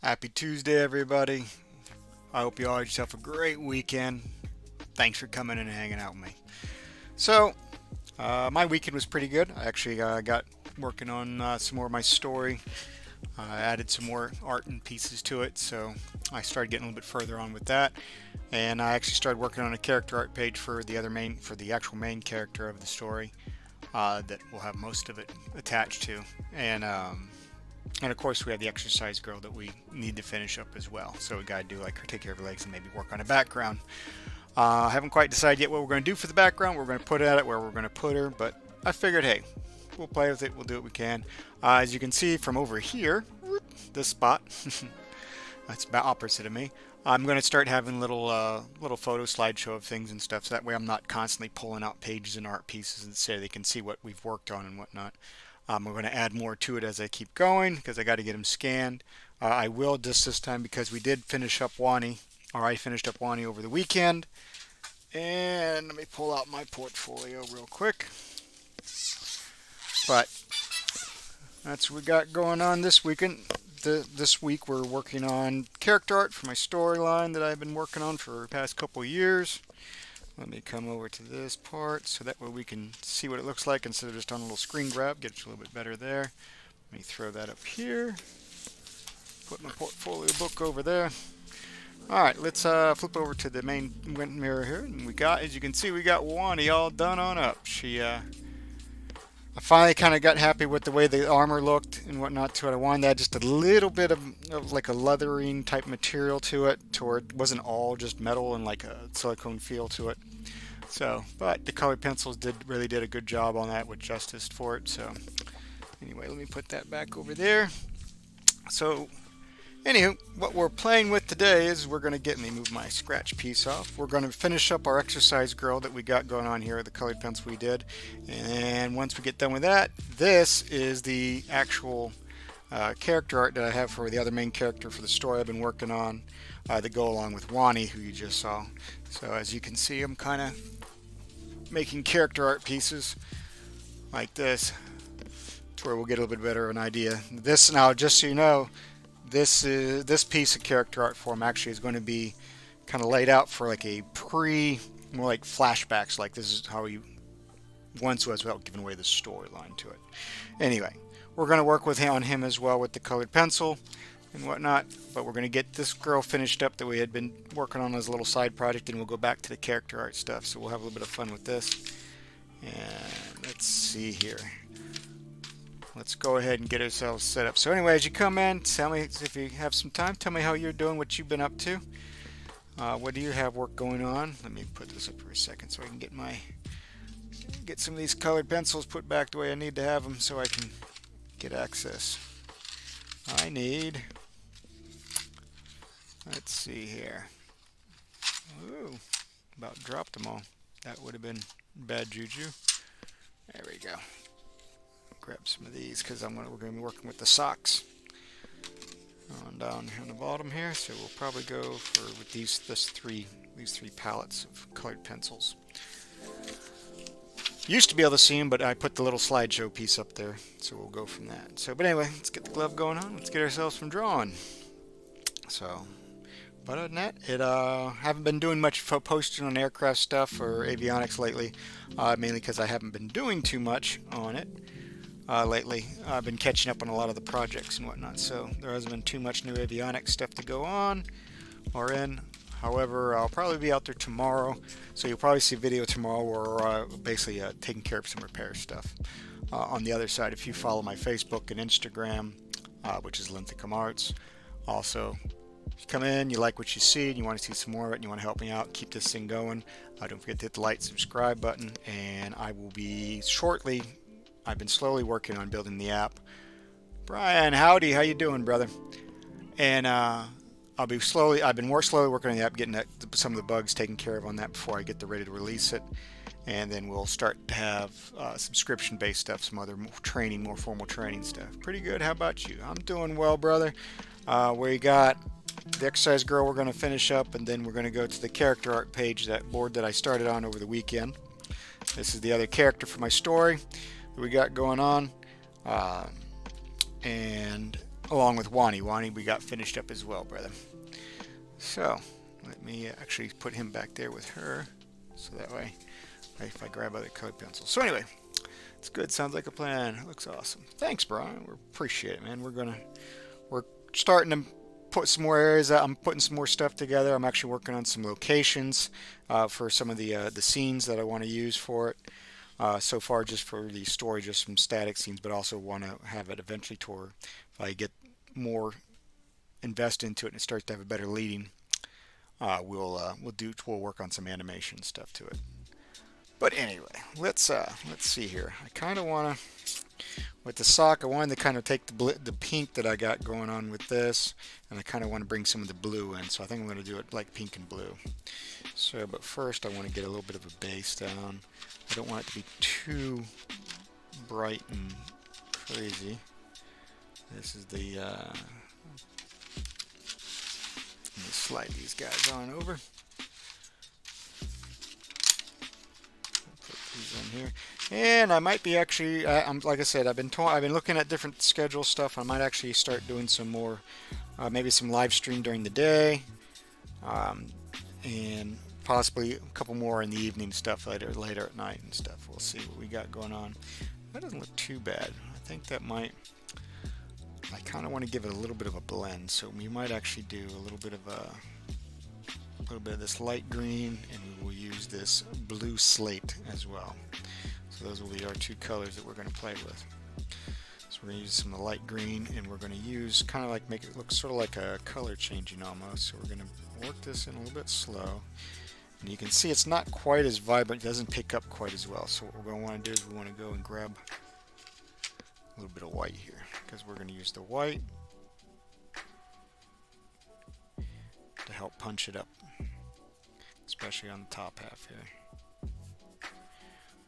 Happy Tuesday, everybody. I hope you all had yourself a great weekend. Thanks for coming in and hanging out with me. My weekend was pretty good. I actually got working on some more of my story. I added some more art and pieces to it, so I started getting a little bit further on with that. And I actually started working on a character art page for the actual main character of the story that will have most of it attached to. And of course, we have the exercise girl that we need to finish up as well. So we got to do like her take care of her legs and maybe work on a background. I haven't quite decided yet what we're going to do for the background. We're going to put it at it where we're going to put her, but I figured, hey, we'll play with it. We'll do what we can. As you can see from over here, this spot, that's about opposite of me. I'm going to start having little photo slideshow of things and stuff, so that way I'm not constantly pulling out pages and art pieces and so they can see what we've worked on and whatnot. We're going to add more to it as I keep going because I got to get them scanned. I will just this time because we did finish up Wani, or I finished up Wani over the weekend. And let me pull out my portfolio real quick. But that's what we got going on this weekend. This week we're working on character art for my storyline that I've been working on for the past couple years. Let me come over to this part so that way we can see what it looks like instead of just on a little screen grab. Get it a little bit better there. Let me throw that up here. Put my portfolio book over there. Alright, let's flip over to the main mirror here. And we got, as you can see, we got Wani all done on up. I finally kind of got happy with the way the armor looked and whatnot to it. I wanted to add just a little bit of like a leathering type material to it where it wasn't all just metal and like a silicone feel to it. So, but the colored pencils really did a good job on that with justice for it. So anyway, let me put that back over there. So anywho, what we're playing with today is we're going to let me move my scratch piece off. We're going to finish up our exercise girl that we got going on here, the colored pencil we did. And once we get done with that, this is the actual character art that I have for the other main character for the story I've been working on that go along with Wani, who you just saw. So as you can see, I'm kind of making character art pieces like this to where we'll get a little bit better of an idea. This now, just so you know, this piece of character art form actually is going to be kind of laid out for like a more like flashbacks, like this is how he once was without giving away the storyline to it. Anyway, we're going to work with him on him as well with the colored pencil and whatnot, but we're going to get this girl finished up that we had been working on as a little side project, and we'll go back to the character art stuff, so we'll have a little bit of fun with this. And let's see here. Let's go ahead and get ourselves set up. So anyway, as you come in, tell me if you have some time. Tell me how you're doing, what you've been up to. What do you have work going on? Let me put this up for a second so I can get some of these colored pencils put back the way I need to have them so I can get access. I need, let's see here. Ooh, about dropped them all. That would have been bad juju. There we go. Grab some of these because we're going to be working with the socks on down here on the bottom here. So we'll probably go with these three palettes of colored pencils. Used to be able to see them, but I put the little slideshow piece up there, so we'll go from that. So, but anyway, let's get the glove going on. Let's get ourselves some drawing. So, but other than that, haven't been doing much posting on aircraft stuff or avionics lately, mainly because I haven't been doing too much on it. Lately. I've been catching up on a lot of the projects and whatnot, so there hasn't been too much new avionics stuff to go on or in. However, I'll probably be out there tomorrow, so you'll probably see a video tomorrow where we're basically taking care of some repair stuff. On the other side, if you follow my Facebook and Instagram, which is Linthicum Arts, also, if you come in, you like what you see, and you want to see some more of it, and you want to help me out, keep this thing going, don't forget to hit the like, subscribe button, and I will be shortly. I've been slowly working on building the app. Brian, howdy, how you doing, brother? And I've been more slowly working on the app, getting some of the bugs taken care of on that before I get ready to release it. And then we'll start to have subscription-based stuff, some other more formal training stuff. Pretty good. How about you? I'm doing well, brother. We got the exercise girl we're going to finish up, and then we're going to go to the character art page, that board that I started on over the weekend. This is the other character for my story that we got going on. And along with Wani. Wani, we got finished up as well, brother. So let me actually put him back there with her, so that way if I grab other colored pencils. So anyway, it's good. Sounds like a plan. It looks awesome. Thanks, Brian. We appreciate it, man. We're starting to put some more areas out. I'm putting some more stuff together. I'm actually working on some locations for some of the scenes that I want to use for it. So far, just for the story, just some static scenes, but also want to have it eventually to where if I get more invest into it and it starts to have a better leading, we'll work on some animation stuff to it. But anyway, let's see here. I kind of want to, with the sock, I wanted to kind of take the pink that I got going on with this, and I kind of want to bring some of the blue in. So I think I'm going to do it like pink and blue. So, but first I want to get a little bit of a base down. I don't want it to be too bright and crazy. This is the, let me slide these guys on over. In here, and I might be actually. I'm like I said, I've been looking at different schedule stuff. I might actually start doing some more, maybe some live stream during the day, and possibly a couple more in the evening stuff later at night and stuff. We'll see what we got going on. That doesn't look too bad. I think that might. I kind of want to give it a little bit of a blend, so we might actually do a little bit of this light green, and we will use this blue slate as well. So those will be our two colors that we're going to play with. So we're going to use some of the light green, and we're going to use kind of like make it look sort of like a color changing almost. So we're going to work this in a little bit slow, and you can see it's not quite as vibrant. It doesn't pick up quite as well. So what we're going to want to do is we want to go and grab a little bit of white here, because we're going to use the white to help punch it up, especially on the top half here.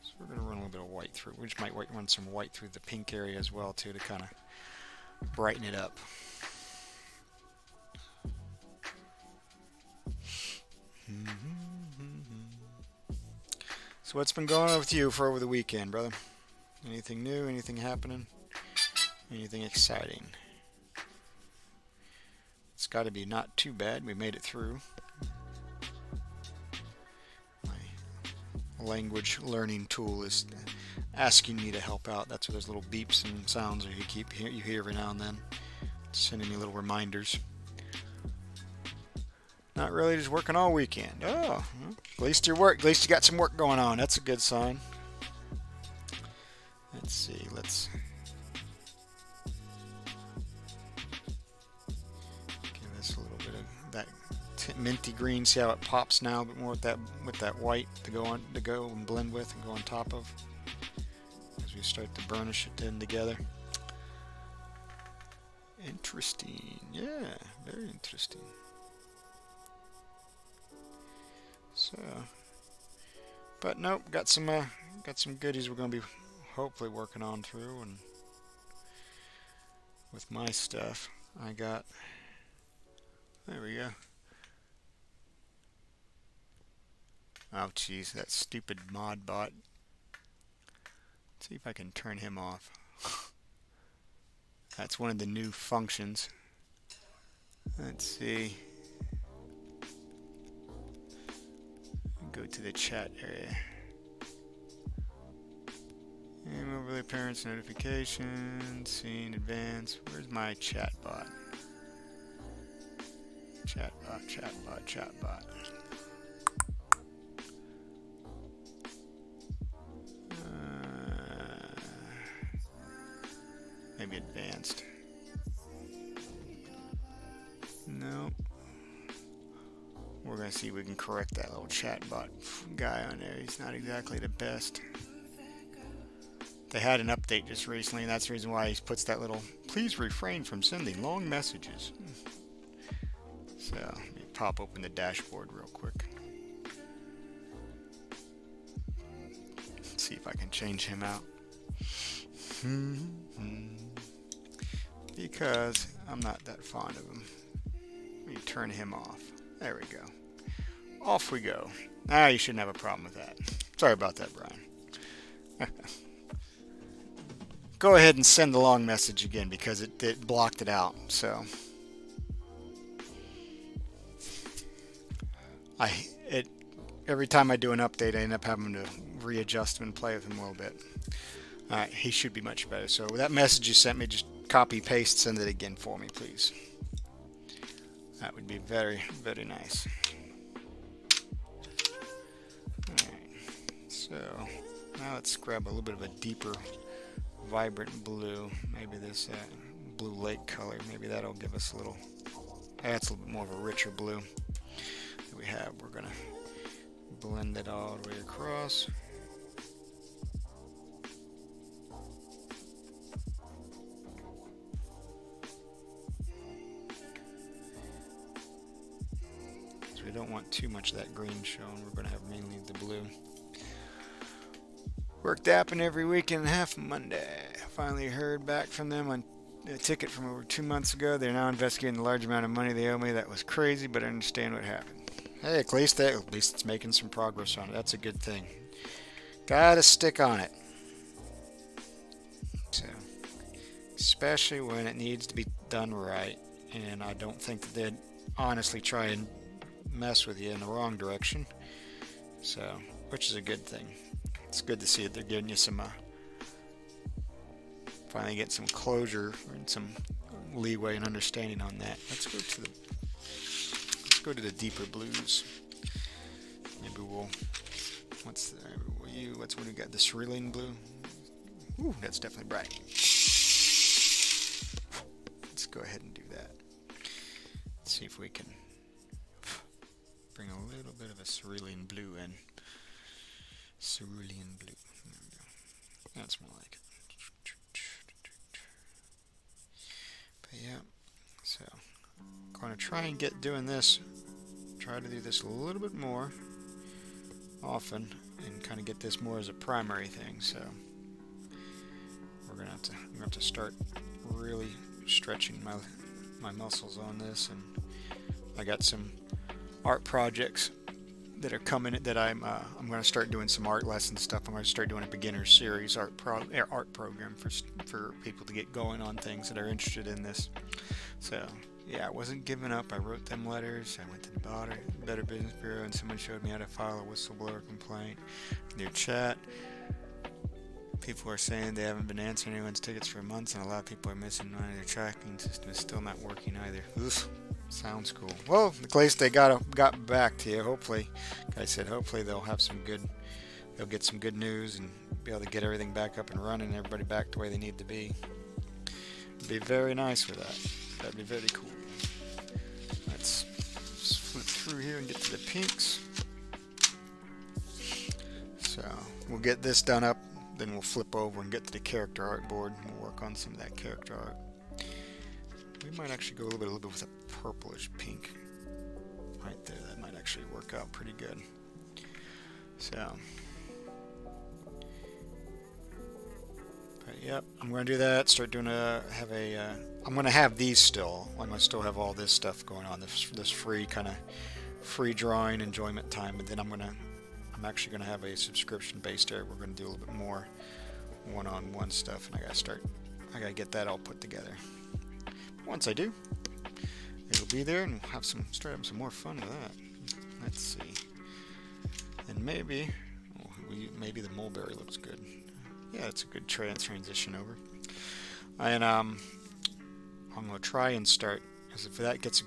So we're going to run a little bit of white through. We just might run some white through the pink area as well too, to kind of brighten it up. So what's been going on with you for over the weekend, brother? Anything new? Anything happening? Anything exciting? It's got to be not too bad. We made it through. My language learning tool is asking me to help out. That's what those little beeps and sounds that you hear every now and then. It's sending me little reminders. Not really, just working all weekend. Oh, well, at least you got some work going on. That's a good sign. Let's see. Let's give this a little bit of that minty green. See how it pops now, but more with that white to go and blend with and go on top of as we start to burnish it in together. Interesting. Yeah, very interesting. So, but nope, got some goodies we're going to be hopefully working on through, and with my stuff I got, there we go. Oh geez, that stupid mod bot. Let's see if I can turn him off. That's one of the new functions. Let's see. Go to the chat area. And over the appearance notifications, scene advance. Where's my chat bot? Chat bot. Maybe advanced. Nope. We're going to see if we can correct that little chatbot guy on there. He's not exactly the best. They had an update just recently, and that's the reason why he puts that little, please refrain from sending long messages. So, let me pop open the dashboard real quick. Let's see if I can change him out. Because I'm not that fond of him. Let me turn him off. There we go. Off we go. Ah, you shouldn't have a problem with that. Sorry about that, Brian. go ahead and send the long message again because it blocked it out. So I it every time I do an update, I end up having to readjust him and play with him a little bit. All right, he should be much better. So that message you sent me, just copy paste, send it again for me, please. That would be very, very nice. All right, so now let's grab a little bit of a deeper, vibrant blue. Maybe this blue lake color. Maybe that'll give us a little. That's a little bit more of a richer blue that we have. We're gonna blend it all the way across. So we don't want too much of that green shown. We're gonna have mainly the blue. Work dapping every weekend and a half Monday. Finally heard back from them on a ticket from over 2 months ago. They're now investigating the large amount of money they owe me. That was crazy, but I understand what happened. Hey, at least it's making some progress on it. That's a good thing. Gotta stick on it. So, especially when it needs to be done right. And I don't think that they'd honestly try and mess with you in the wrong direction. So, which is a good thing. It's good to see that they're giving you some, finally get some closure and some leeway and understanding on that. Let's go to the deeper blues. Maybe what's what we got? The cerulean blue. Ooh, that's definitely bright. Let's go ahead and do that. Let's see if we can bring a little bit of a cerulean blue in. Cerulean blue. There we go. That's more like it. But yeah, so I'm going to try and get doing this. Try to do this a little bit more often and kind of get this more as a primary thing. So I'm gonna have to start really stretching my muscles on this, and I got some art projects that are coming that I'm going to start doing some art lesson stuff. I'm going to start doing a beginner series art program for people to get going on things that are interested in this. So yeah, I wasn't giving up. I wrote them letters. I went to the Better Business Bureau, and someone showed me how to file a whistleblower complaint. Their chat. People are saying they haven't been answering anyone's tickets for months, and a lot of people are missing money. Their tracking system is still not working either. Oof. Sounds cool. Well, at least they got back to you. Hopefully, like I said, hopefully they'll get some good news and be able to get everything back up and running, and everybody back to where they need to be. It'd be very nice for that. That'd be very cool. Let's flip through here and get to the pinks. So we'll get this done up, then we'll flip over and get to the character art board, and we'll work on some of that character art. We might actually go a little bit with a purplish pink right there. That might actually work out pretty good. So, but yep, I'm going to do that. Start doing I'm going to have these still. I'm going to still have all this stuff going on. This free kind of free drawing enjoyment time. But then I'm actually going to have a subscription-based area. We're going to do a little bit more one-on-one stuff, and I got to get that all put together. Once I do, it'll be there, and we'll start having some more fun with that. Let's see. And maybe the mulberry looks good. Yeah, it's a good transition over. And I'm gonna try and start, because if that gets a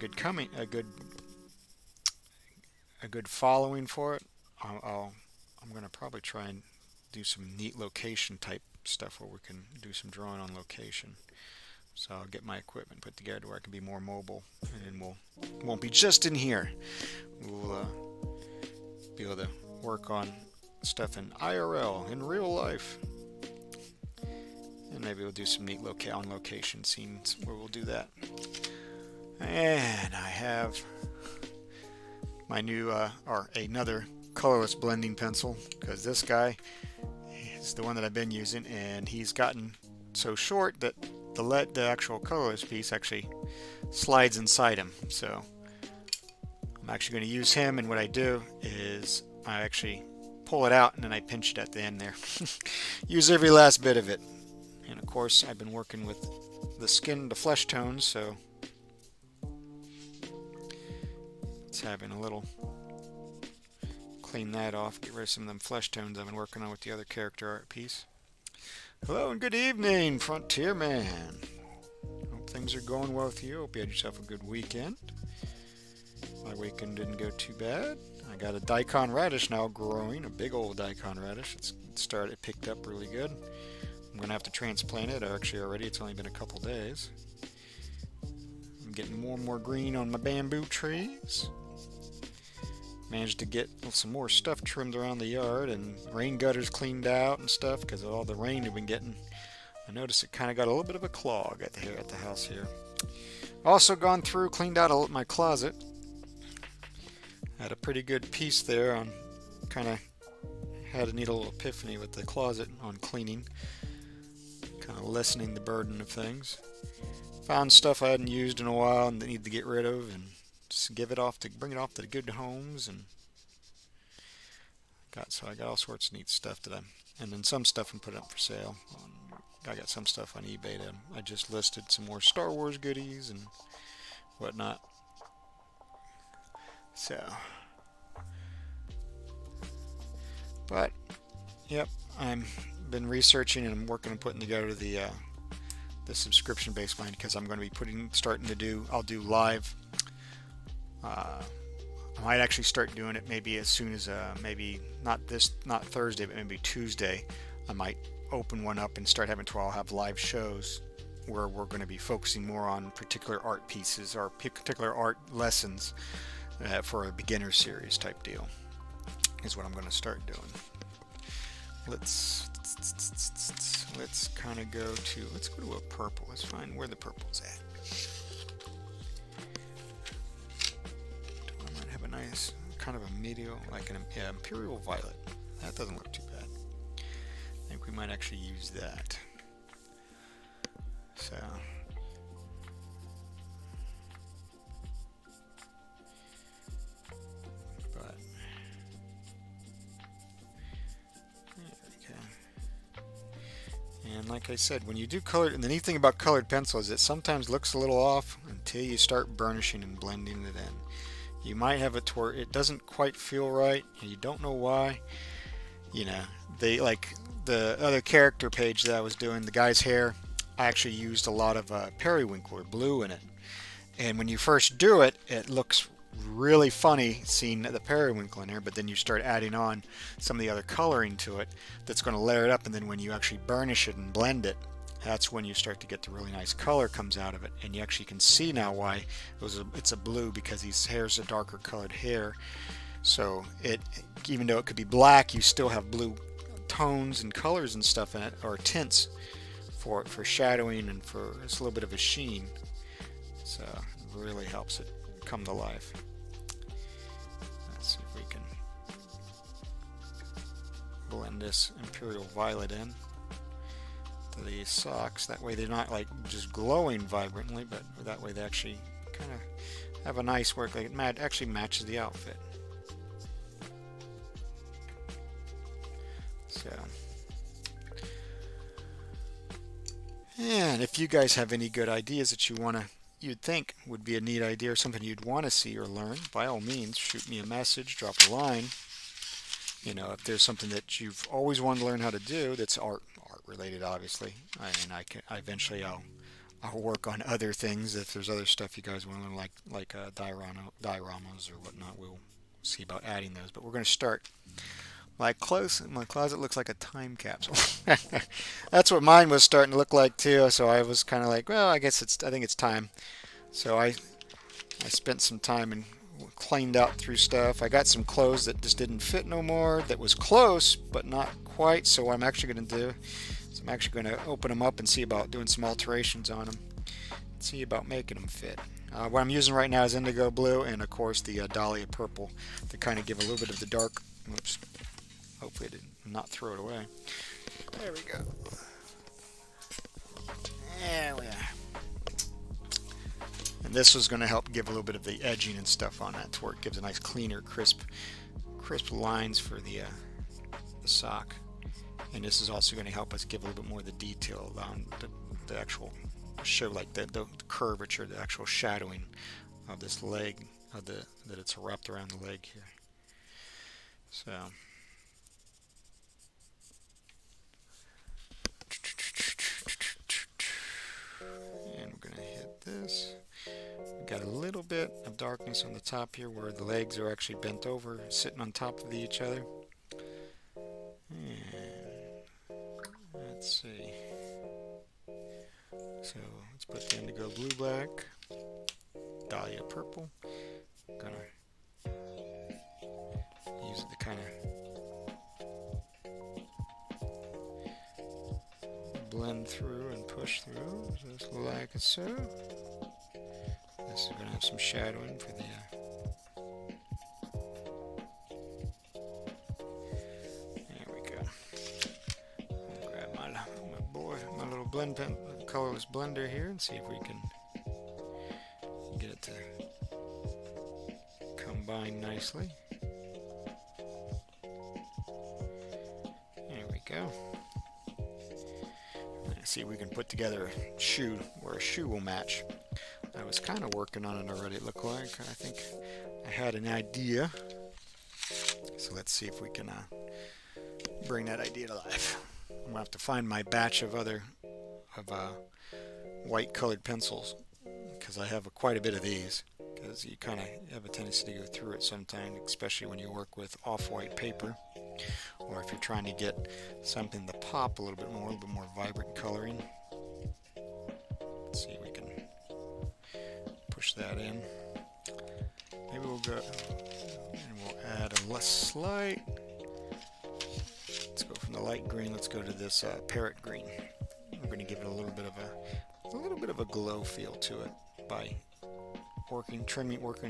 good following for it, I'm gonna probably try and do some neat location type stuff where we can do some drawing on location. So I'll get my equipment put together where I can be more mobile, and won't be just in here. We'll be able to work on stuff in IRL, in real life, and maybe we'll do some neat on location scenes where we'll do that. And I have my new another colorless blending pencil, because this guy is the one that I've been using, and he's gotten so short that the actual colorless piece actually slides inside him. So I'm actually going to use him, and what I do is I actually pull it out and then I pinch it at the end there. Use every last bit of it, And of course, I've been working with the skin to flesh tones, so it's having a little clean that off, get rid of some of them flesh tones I've been working on with the other character art piece. Hello and good evening, Frontier Man. Hope things are going well with you. Hope you had yourself a good weekend. My weekend didn't go too bad. I got a daikon radish now growing, a big old daikon radish. It picked up really good. I'm going to have to transplant it, actually already. It's only been a couple days. I'm getting more and more green on my bamboo trees. Managed to get some more stuff trimmed around the yard and rain gutters cleaned out and stuff because of all the rain we've been getting. I noticed it kind of got a little bit of a clog at the house here. Also gone through, cleaned out my closet. Had a pretty good piece there on kind of had a neat little epiphany with the closet on cleaning. Kind of lessening the burden of things. Found stuff I hadn't used in a while and that need to get rid of and just bring it off to the good homes, and I got all sorts of neat stuff and then some stuff I'm putting up for sale. I got some stuff on eBay that I just listed some more Star Wars goodies and whatnot. So, but yep, I'm been researching and I'm working on putting together the subscription-based plan because I'm going to be I'll do live. I might actually start doing it maybe as soon as maybe not Thursday, but maybe Tuesday. I might open one up and start having I'll have live shows where we're going to be focusing more on particular art pieces or particular art lessons for a beginner series type deal is what I'm going to start doing. Let's kind of go to a purple. Let's find where the purple's at. I might have a nice kind of a medial, like an imperial violet. That doesn't look too bad. I think we might actually use that. So and like I said, when you do colored, and the neat thing about colored pencil is it sometimes looks a little off until you start burnishing and blending it in. You might have it to where it doesn't quite feel right, and you don't know why. You know, they like the other character page that I was doing, the guy's hair, I actually used a lot of periwinkle or blue in it. And when you first do it, it looks really funny seeing the periwinkle in there, but then you start adding on some of the other coloring to it that's going to layer it up, and then when you actually burnish it and blend it, that's when you start to get the really nice color comes out of it. And you actually can see now why it's a blue, because his hair's a darker colored hair. So even though it could be black, you still have blue tones and colors and stuff in it, or tints for shadowing and for it's a little bit of a sheen. So it really helps it come to life. Let's see if we can blend this imperial violet in to these socks. That way they're not like just glowing vibrantly, but that way they actually kind of have a nice work. Like it actually matches the outfit. So, and if you guys have any good ideas that you'd think would be a neat idea or something you'd want to see or learn, by all means, shoot me a message, drop a line. You know, if there's something that you've always wanted to learn how to do that's art related, obviously. I'll work on other things. If there's other stuff you guys want to learn, like dioramas or whatnot, we'll see about adding those. But we're going to start. My closet looks like a time capsule. That's what mine was starting to look like too. So I was kind of like, well, I think it's time. So I spent some time and cleaned out through stuff. I got some clothes that just didn't fit no more. That was close, but not quite. So what I'm actually going to do is I'm actually going to open them up and see about doing some alterations on them. See about making them fit. What I'm using right now is indigo blue and of course the dahlia purple to kind of give a little bit of the dark. Oops. Hopefully I did not throw it away. There we go. There we are. And this was going to help give a little bit of the edging and stuff on that to where it gives a nice cleaner, crisp lines for the sock. And this is also going to help us give a little bit more of the detail on the actual show, like the curvature, the actual shadowing of this leg, of that it's wrapped around the leg here. So and we're going to hit this. We've got a little bit of darkness on the top here where the legs are actually bent over, sitting on top of each other. And let's see. So let's put the indigo blue black, dahlia purple. Gonna use it to kind of blend through and push through, just like so. This is going to have some shadowing for the there we go. I'll grab my little blend pen, colorless blender here, and see if we can get it to combine nicely. There we go. Let's see if we can put together a shoe where a shoe will match. I was kind of working on it already, it looked like. I think I had an idea. So let's see if we can bring that idea to life. I'm going to have to find my batch of white colored pencils, because I have quite a bit of these, because you kind of have a tendency to go through it sometimes, especially when you work with off-white paper, or if you're trying to get something to pop a little bit more vibrant coloring. Let's see if we can push that in. Maybe we'll go and we'll add a slight. Let's go from the light green. Let's go to this parrot green. We're going to give it a little bit of a glow feel to it by working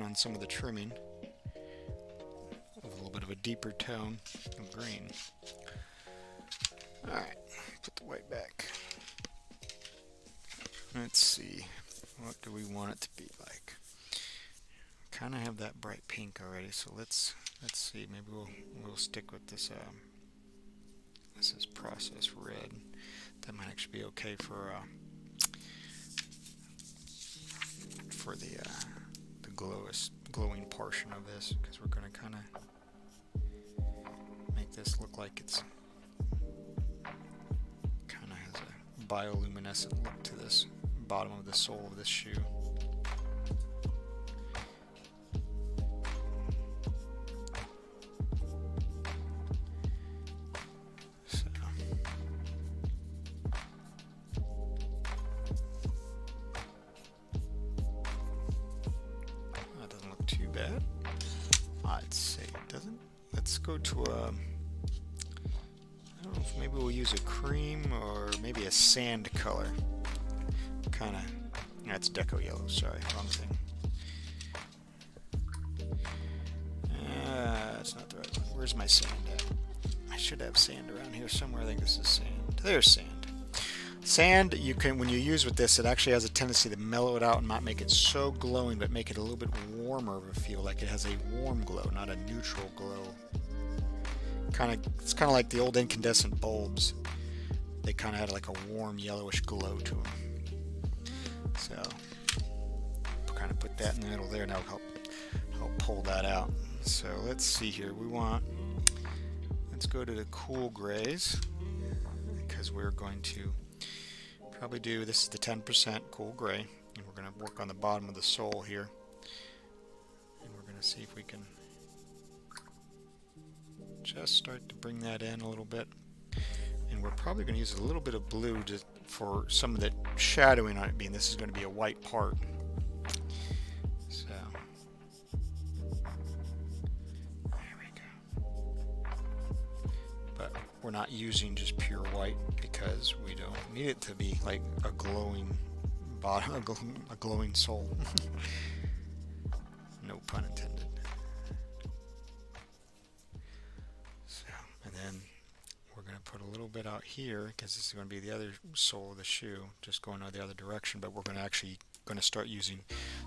on some of the trimming of a little bit of a deeper tone of green. All right, put the white back. Let's see. What do we want it to be like? Kind of have that bright pink already, so let's see. Maybe we'll stick with this. This is process red. That might actually be okay for the glowing portion of this, because we're going to kind of make this look like it's kind of has a bioluminescent look to this bottom of the sole of this shoe. So that doesn't look too bad. I'd say it doesn't. Let's go to a, I don't know if maybe we'll use a cream or maybe a sand color. Kind of, that's deco yellow, sorry, wrong thing. That's not the right one. Where's my sand at? I should have sand around here somewhere. I think this is sand. There's sand. Sand, you can, when you use with this, it actually has a tendency to mellow it out and not make it so glowing, but make it a little bit warmer of a feel, like it has a warm glow, not a neutral glow. It's kind of like the old incandescent bulbs. They kind of had like a warm yellowish glow to them. So kind of put that in the middle there, and that'll help pull that out. So let's see here. Let's go to the cool grays, because we're going to probably do, this is the 10% cool gray, and we're going to work on the bottom of the sole here, and we're going to see if we can just start to bring that in a little bit. And we're probably going to use a little bit of blue just for some of the shadowing on it, being this is going to be a white part. So there we go. But we're not using just pure white, because we don't need it to be like a glowing bottom, a glowing sole. No pun intended. So, and then we're going to put a little bit out here, because this is going to be the other sole of the shoe, just going the other direction, but we're going to start using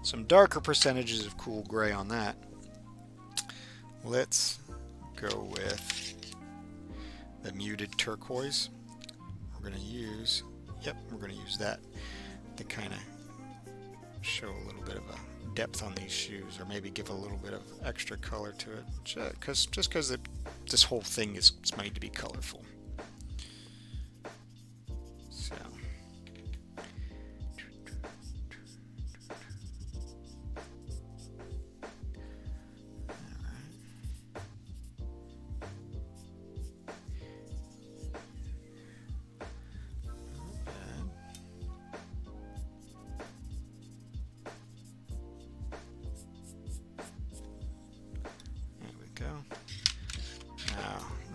some darker percentages of cool gray on that. Let's go with the muted turquoise. We're going to use, we're going to use that to kind of show a little bit of a depth on these shoes, or maybe give a little bit of extra color to it, just because this whole thing is made to be colorful. So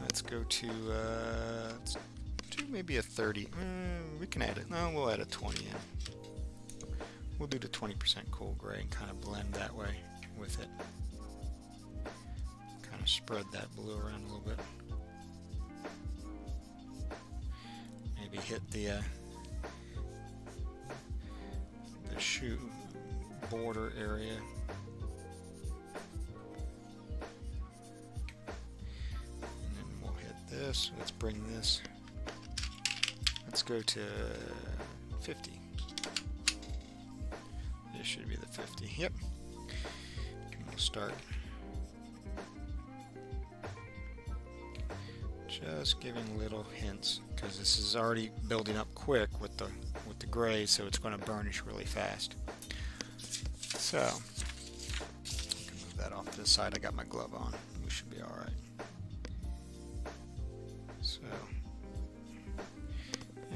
let's go to let's do maybe a 30. We can add it. No, we'll add a 20 in. We'll do the 20% cool gray and kind of blend that way with it. Kind of spread that blue around a little bit. Maybe hit the shoe border area. This. Let's bring this. Let's go to 50. This should be the 50. Yep. And we'll start just giving little hints, because this is already building up quick with the gray, so it's going to burnish really fast. So I can move that off to the side. I got my glove on. We should be all right.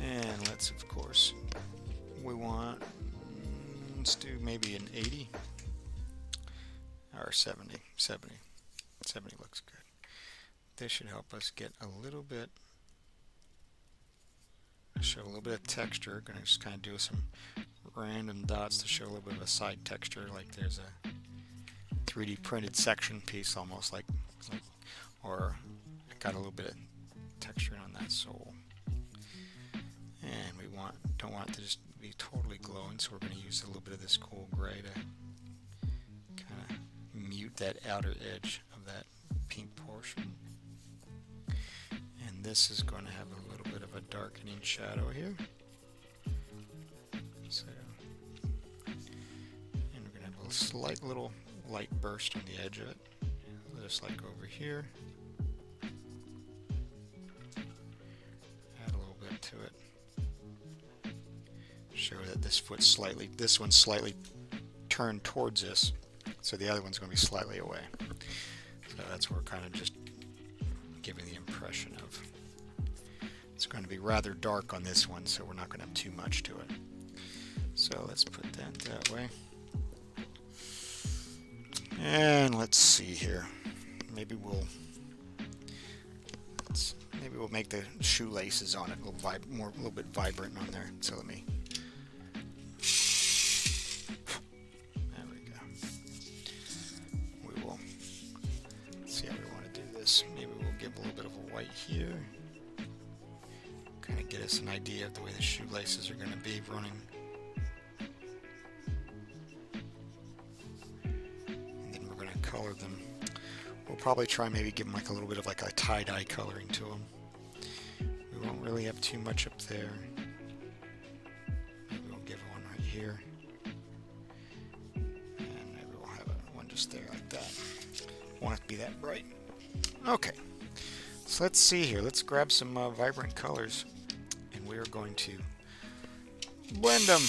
And let's, of course, let's do maybe an 80 or 70. 70 looks good. This should help us get a little bit, show a little bit of texture. Gonna just kind of do some random dots to show a little bit of a side texture, like there's a 3D printed section piece, almost like or got a little bit of texture on that sole. And we don't want it to just be totally glowing, so we're going to use a little bit of this cool gray to kind of mute that outer edge of that pink portion. And this is going to have a little bit of a darkening shadow here. So, and we're going to have a slight little light burst on the edge of it, just like over here. Add a little bit to it. Show that this one's slightly turned towards this, so the other one's going to be slightly away. So that's where we're kind of just giving the impression of it's going to be rather dark on this one, so we're not going to have too much to it. So let's put that way. And let's see here. Maybe we'll make the shoelaces on it a little bit vibrant on there. So let me. There we go. We will see how we want to do this. Maybe we'll give a little bit of a white here. Kind of get us an idea of the way the shoelaces are going to be running. And then we're going to color them. We'll probably try maybe give them like a little bit of like a tie-dye coloring to them. We won't really have too much up there. Maybe we'll give one right here. And maybe we'll have one just there like that. Won't have to be that bright. Okay. So let's see here. Let's grab some vibrant colors. And we're going to blend them.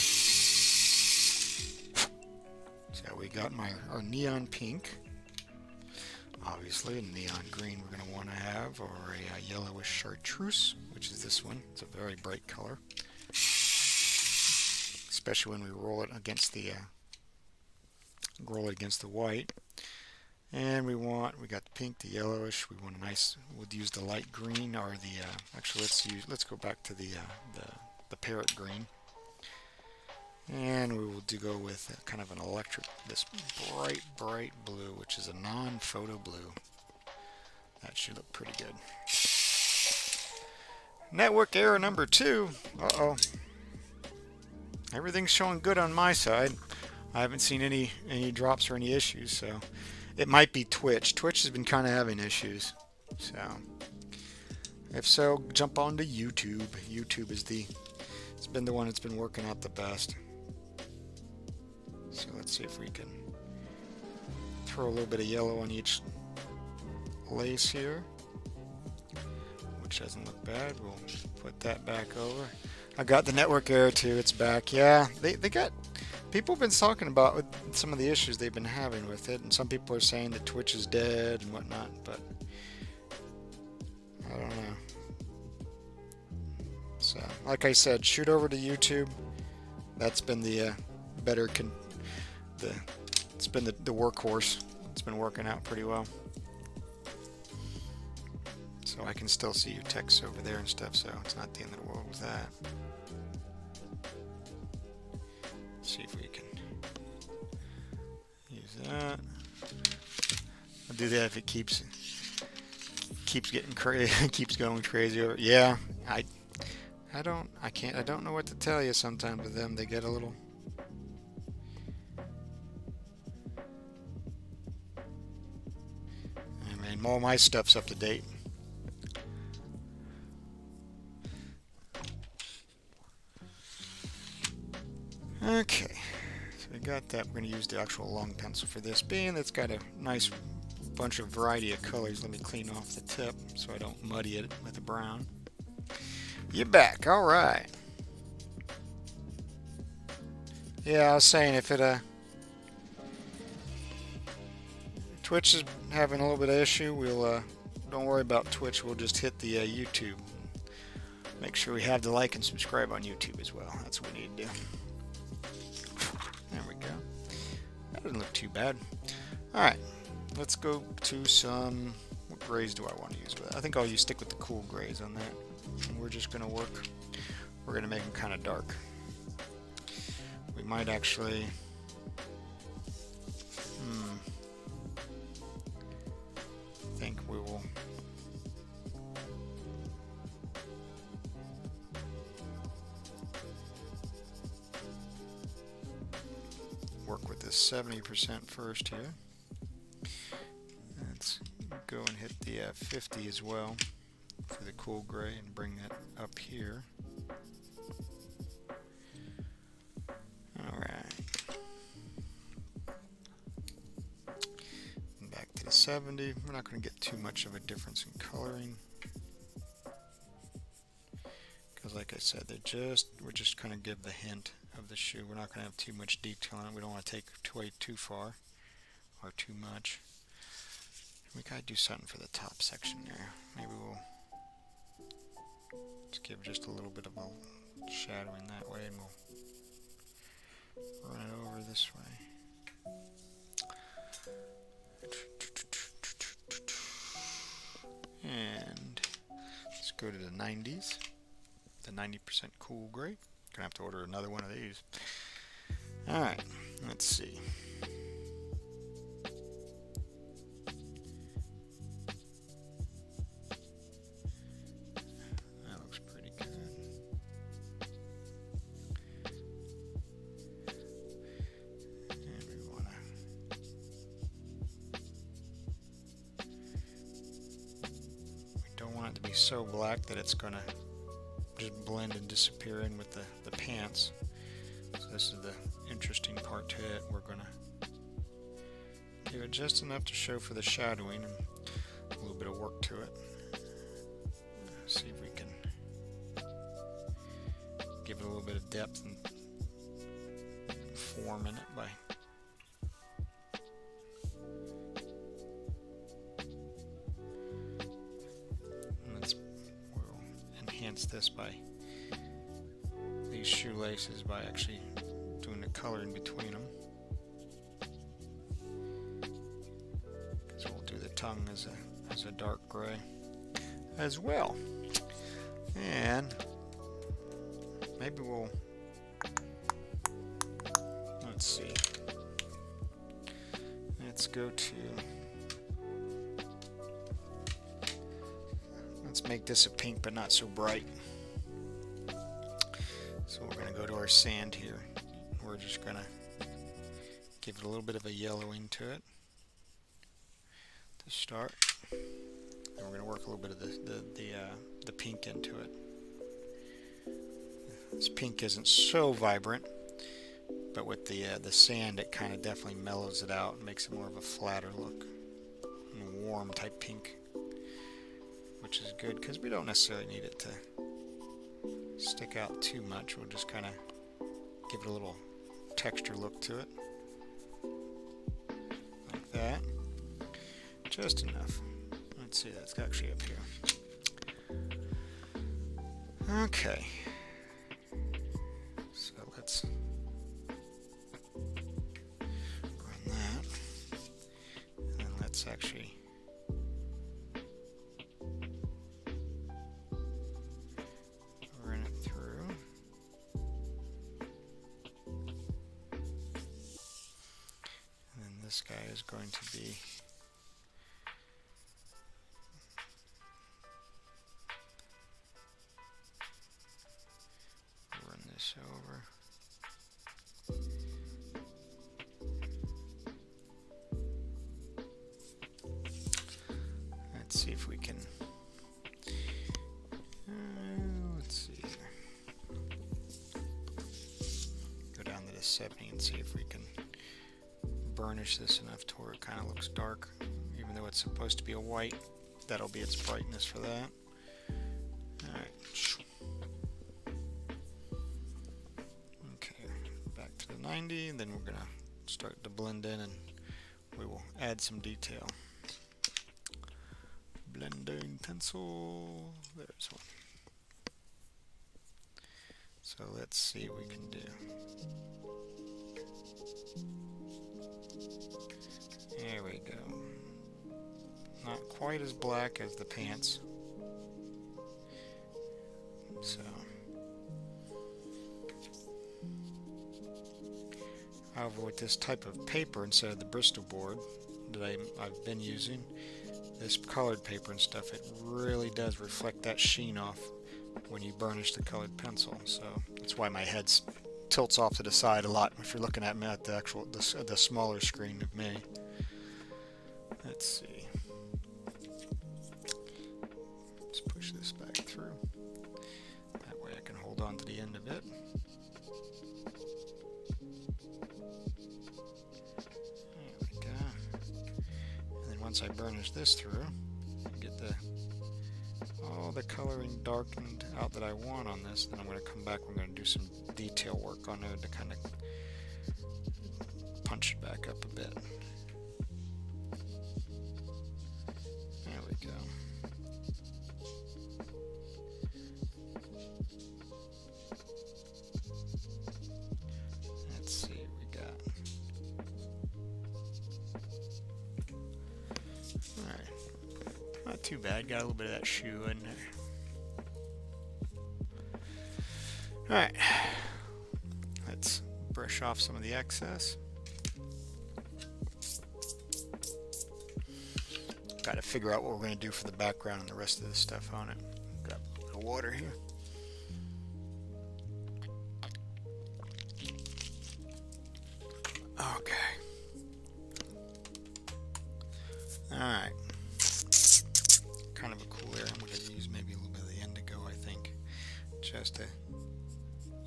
So we got our neon pink. Obviously, a neon green we're going to want to have, or a yellowish chartreuse, which is this one. It's a very bright color, especially when we roll it against the white. And we got the pink, the yellowish. We want a nice. We'll use the light green, or the actually let's go back to the parrot green. And we will go with kind of an electric, this bright blue, which is a non-photo blue. That should look pretty good. Network error number 2. Uh-oh. Everything's showing good on my side. I haven't seen any drops or any issues, so it might be Twitch. Twitch has been kind of having issues. So If so, jump onto YouTube. YouTube is it's been the one that's been working out the best. So let's see if we can throw a little bit of yellow on each lace here, which doesn't look bad. We'll put that back over. I got the network error too. It's back. Yeah, they got people have been talking about with some of the issues they've been having with it, and some people are saying that Twitch is dead and whatnot, but I don't know. So, like I said, shoot over to YouTube. That's been the it's been the workhorse. It's been working out pretty well. So I can still see your text over there and stuff, so it's not the end of the world with that. See if we can use that. I'll do that if it keeps getting crazy, keeps going crazy. Yeah, I don't know what to tell you. Sometimes with them, they get a little. I mean, all my stuff's up to date. Okay, so we got that. We're going to use the actual long pencil for this, being it's got a nice bunch of variety of colors. Let me clean off the tip so I don't muddy it with the brown. You're back. All right. Yeah, I was saying if it Twitch is having a little bit of issue, we'll don't worry about Twitch. We'll just hit the YouTube. Make sure we have the like and subscribe on YouTube as well. That's what we need to do. There we go. That doesn't look too bad. Alright, let's go to some... What grays do I want to use with it? I think I'll stick with the cool grays on that. And we're just going to work... We're going to make them kind of dark. We might actually... I think we will... work with this 70% first here. Let's go and hit the 50 as well for the cool gray and bring that up here. Alright. Back to the 70. We're not going to get too much of a difference in coloring. Because like I said, we're just kind of give the hint of the shoe. We're not going to have too much detail on it. We don't want to take it way too far or too much. We gotta do something for the top section there. Maybe we'll just give just a little bit of a shadowing that way, and we'll run it over this way. And let's go to the 90s, the 90% cool gray. Gonna have to order another one of these. Alright, let's see. That looks pretty good. And we wanna don't want it to be so black that it's gonna just blend and disappear in with the pants. So this is the interesting part to it. We're gonna give it just enough to show for the shadowing and a little bit of work to it. See if we can give it a little bit of depth and form in it by this by these shoelaces by actually doing the color in between them. So we'll do the tongue as a dark gray as well. And maybe we'll, let's see, let's go to, let's make this a pink but not so bright. So we're going to go to our sand here. We're just going to give it a little bit of a yellow into it to start. And we're going to work a little bit of the the pink into it. This pink isn't so vibrant, but with the sand, it kind of definitely mellows it out and makes it more of a flatter look, and a warm type pink, which is good because we don't necessarily need it to stick out too much. We'll just kind of give it a little texture look to it, like that, just enough. Let's see, that's actually up here. Okay, so let's run that, and then let's actually run it through. And then this guy is going to be over. Let's see if we can. Let's see here. Go down to the 70 and see if we can burnish this enough to where it kind of looks dark, even though it's supposed to be a white. That'll be its brightness for that. All right. Back to the 90, and then we're going to start to blend in, and we will add some detail. Blending pencil, there's one. So let's see what we can do. There we go. Not quite as black as the pants. So however, with this type of paper instead of the Bristol board that I've been using, this colored paper and stuff, it really does reflect that sheen off when you burnish the colored pencil. So that's why my head tilts off to the side a lot if you're looking at me at the smaller screen of me. Let's see. Let's push this back through. That way I can hold on to the end of it. Once I burnish this through, get all the coloring darkened out that I want on this, then I'm going to come back, we're going to do some detail work on there to kind of punch it back up a bit. There we go. Let's see what we got. Alright, not too bad, got a little bit of that shoe in there. Alright, let's brush off some of the excess. Got to figure out what we're going to do for the background and the rest of this stuff on it. Grab a little bit of water here. Okay. Alright. Kind of a cool area. I'm going to use maybe a little bit of the indigo, I think, just to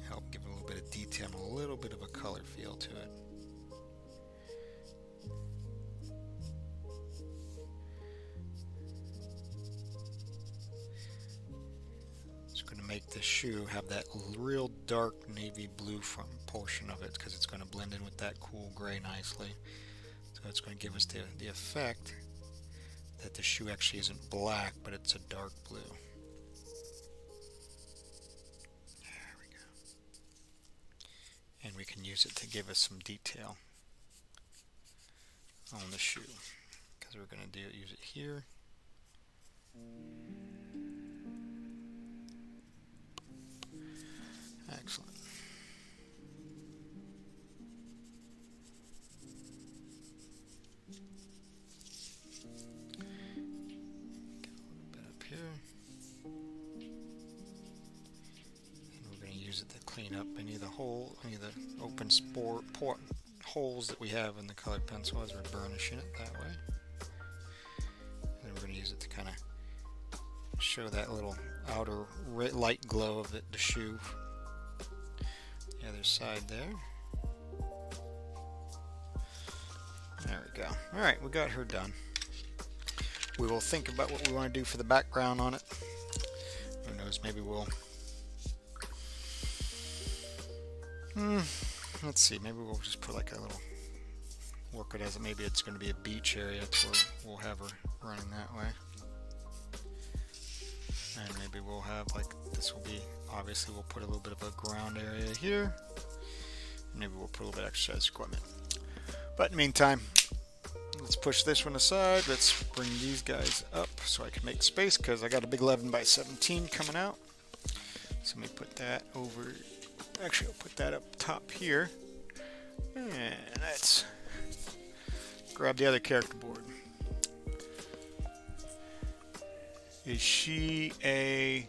help give it a little bit of detail and a little bit of a color feel to it. It's going to make this shoe have that real dark navy blue front portion of it because it's going to blend in with that cool gray nicely. So it's going to give us the effect that the shoe actually isn't black, but it's a dark blue. There we go. And we can use it to give us some detail on the shoe, because we're going to use it here. Excellent. Get a little bit up here. And we're going to use it to clean up any of the open holes that we have in the colored pencil as we're burnishing it that way. And then we're going to use it to kind of show that little outer light glow of the shoe. The other side there. There we go. Alright, we got her done. We will think about what we want to do for the background on it. Who knows, maybe we'll... let's see, maybe we'll just put like a little... work it as maybe it's going to be a beach area, where we'll have her running that way. And maybe we'll have like, this will be, obviously we'll put a little bit of a ground area here. Maybe we'll put a little bit of exercise equipment. But in the meantime, let's push this one aside. Let's bring these guys up so I can make space, because I got a big 11 by 17 coming out. So let me put that over, actually I'll put that up top here. And let's grab the other character board. Is she a...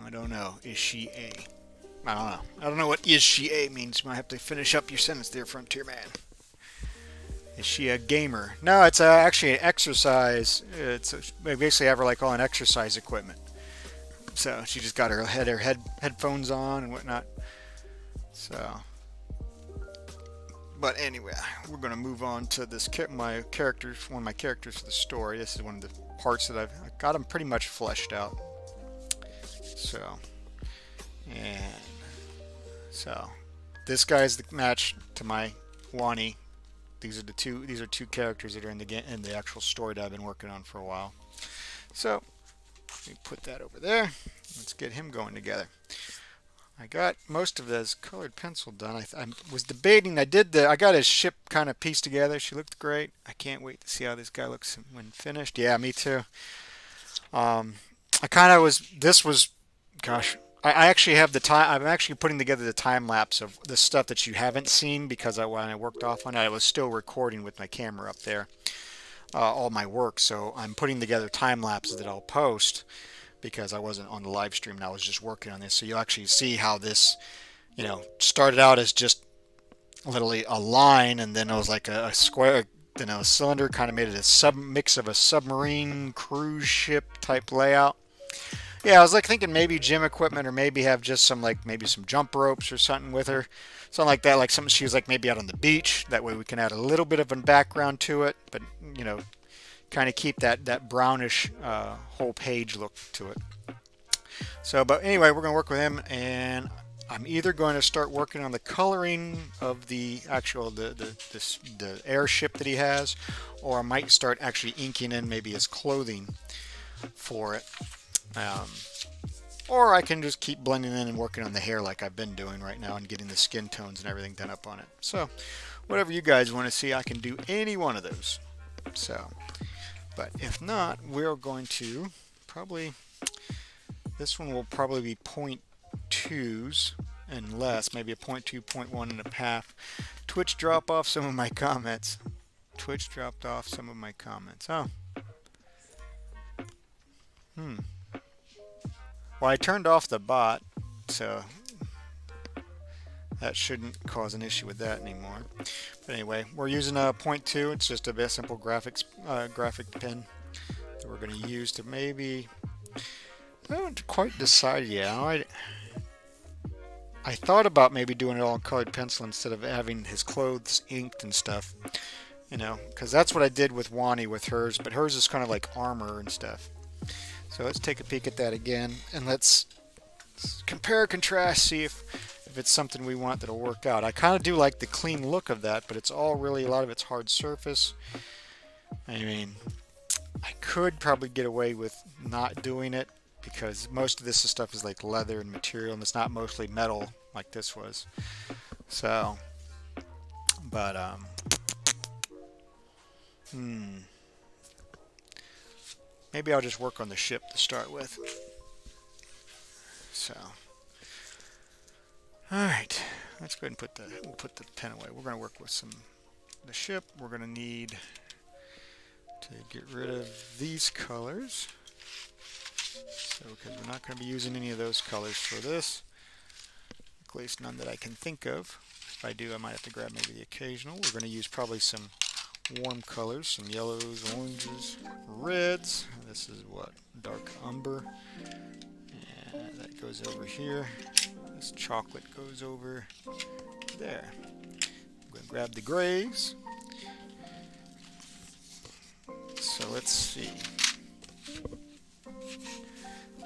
I don't know. Is she a... I don't know. I don't know what is she a means. You might have to finish up your sentence there, Frontier Man. Is she a gamer? No, it's actually an exercise. We basically have her like all an exercise equipment. So she just got her headphones on and whatnot. So... But anyway, we're going to move on to this one of my characters for the story. This is one of the parts that I've got them pretty much fleshed out. So, and so this guy's the match to my Wani. These are two characters that are in the actual story that I've been working on for a while. So, let me put that over there. Let's get him going together. I got most of this colored pencil done. I was debating. I got his ship kind of pieced together. She looked great. I can't wait to see how this guy looks when finished. Yeah, me too. I kind of was. This was, gosh. I actually have the time. I'm actually putting together the time lapse of the stuff that you haven't seen, because when I worked off on it, I was still recording with my camera up there, all my work. So I'm putting together time lapses that I'll post, because I wasn't on the live stream and I was just working on this. So you'll actually see how this, started out as just literally a line, and then it was like a square, then a cylinder, kind of made it a mix of a submarine cruise ship type layout. Yeah, I was like thinking maybe gym equipment, or maybe have just some maybe some jump ropes or something with her. Something like that, like something she was like maybe out on the beach. That way we can add a little bit of a background to it, but kind of keep that brownish whole page look to it. So, but anyway, we're going to work with him, and I'm either going to start working on the coloring of the actual the airship that he has, or I might start actually inking in maybe his clothing for it. Or I can just keep blending in and working on the hair like I've been doing right now, and getting the skin tones and everything done up on it. So, whatever you guys want to see, I can do any one of those. So, but if not, we're going to probably, this one will probably be 0.2s and less, maybe a 0.2, 0.1 and a half. Twitch dropped off some of my comments. Twitch dropped off some of my comments. Oh. Well, I turned off the bot, so that shouldn't cause an issue with that anymore. But anyway, we're using a 0.2. It's just a simple graphic pen that we're going to use to maybe... I haven't quite decided yet. I thought about maybe doing it all in colored pencil instead of having his clothes inked and stuff. Because that's what I did with Wani with hers, but hers is kind of like armor and stuff. So let's take a peek at that again, and let's compare, contrast, see if it's something we want that'll work out. I kind of do like the clean look of that, but it's all really, a lot of it's hard surface. I mean, I could probably get away with not doing it, because most of this stuff is like leather and material, and it's not mostly metal like this was. So, but, maybe I'll just work on the ship to start with. So, alright, let's go ahead and we'll put the pen away. We're going to work with the ship. We're going to need to get rid of these colors. So, because we're not going to be using any of those colors for this. At least none that I can think of. If I do, I might have to grab maybe the occasional. We're going to use probably some warm colors, some yellows, oranges, reds. This is what? Dark umber. And that goes over here. This chocolate goes over there. I'm going to grab the grays. So let's see.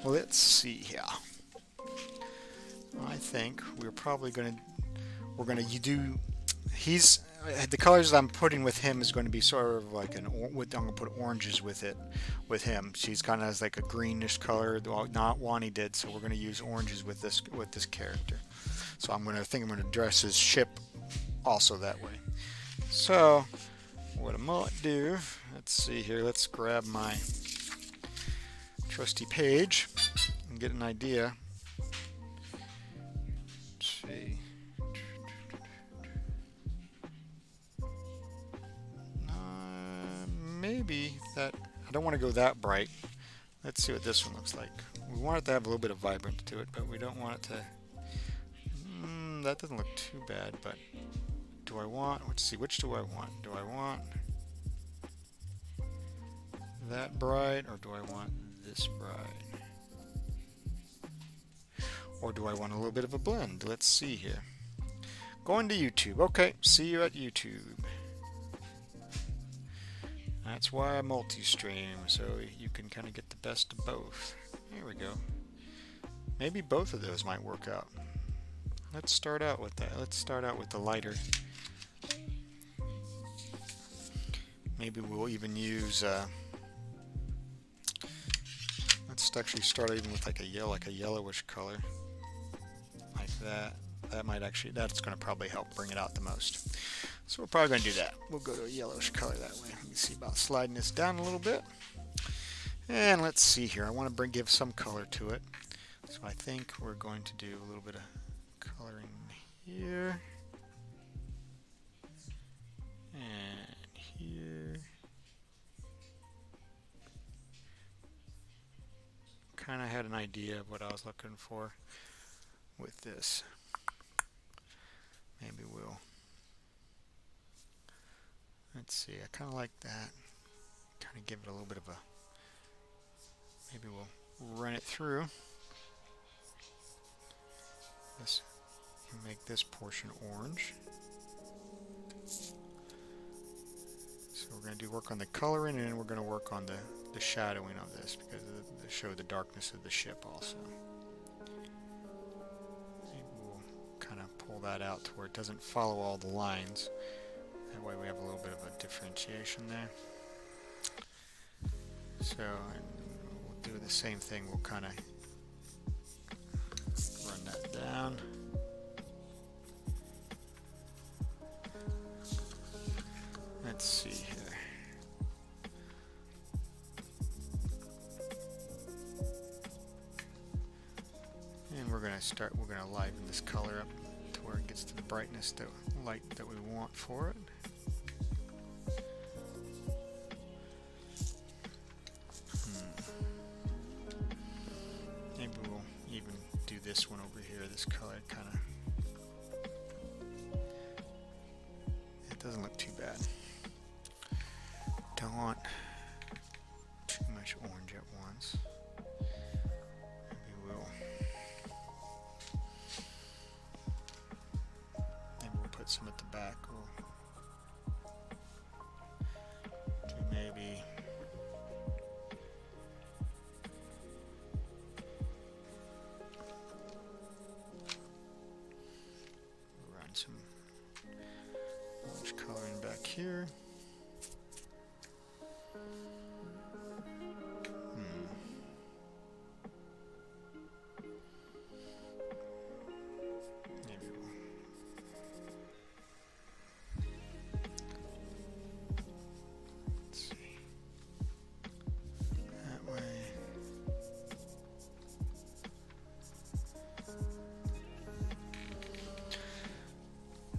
Let's see here. I think we're probably going to do. He's the colors that I'm putting with him is going to be sort of like I'm going to put oranges with it, with him. She's kind of has like a greenish color, not Wani did. So we're going to use oranges with this character. So I'm going to dress his ship also that way. So what I might do, let's see here. Let's grab my trusty page and get an idea. Let's see. Maybe that, I don't want to go that bright. Let's see what this one looks like. We want it to have a little bit of vibrance to it, but we don't want it to, that doesn't look too bad, but do I want, let's see, which do I want? Do I want that bright, or do I want this bright? Or do I want a little bit of a blend? Let's see here. Going to YouTube. Okay, see you at YouTube. That's why I multi-stream, so you can kind of get the best of both. Here we go. Maybe both of those might work out. Let's start out with that. Let's start out with the lighter. Maybe we'll even use, let's actually start even with like a yellowish color. Like that. That might actually, that's going to probably help bring it out the most. So we're probably going to do that. We'll go to a yellowish color that way. Let me see about sliding this down a little bit. And let's see here. I want to give some color to it. So I think we're going to do a little bit of coloring here. And here. Kind of had an idea of what I was looking for with this. Maybe we'll, let's see, I kind of like that. Kind of give it a little bit of a, maybe we'll run it through. This, make this portion orange. So we're going to do work on the coloring, and then we're going to work on the shadowing of this, because to show the darkness of the ship also. Pull that out to where it doesn't follow all the lines. That way we have a little bit of a differentiation there. So we'll do the same thing. We'll kind of run that down. Let's see here. And we're going to liven this color up where it gets to the brightness, the light that we want for it. Maybe we'll even do this one over here, this color kind of, it doesn't look too bad. Don't want too much orange at once. Some at the back. We'll do maybe run some orange coloring back here.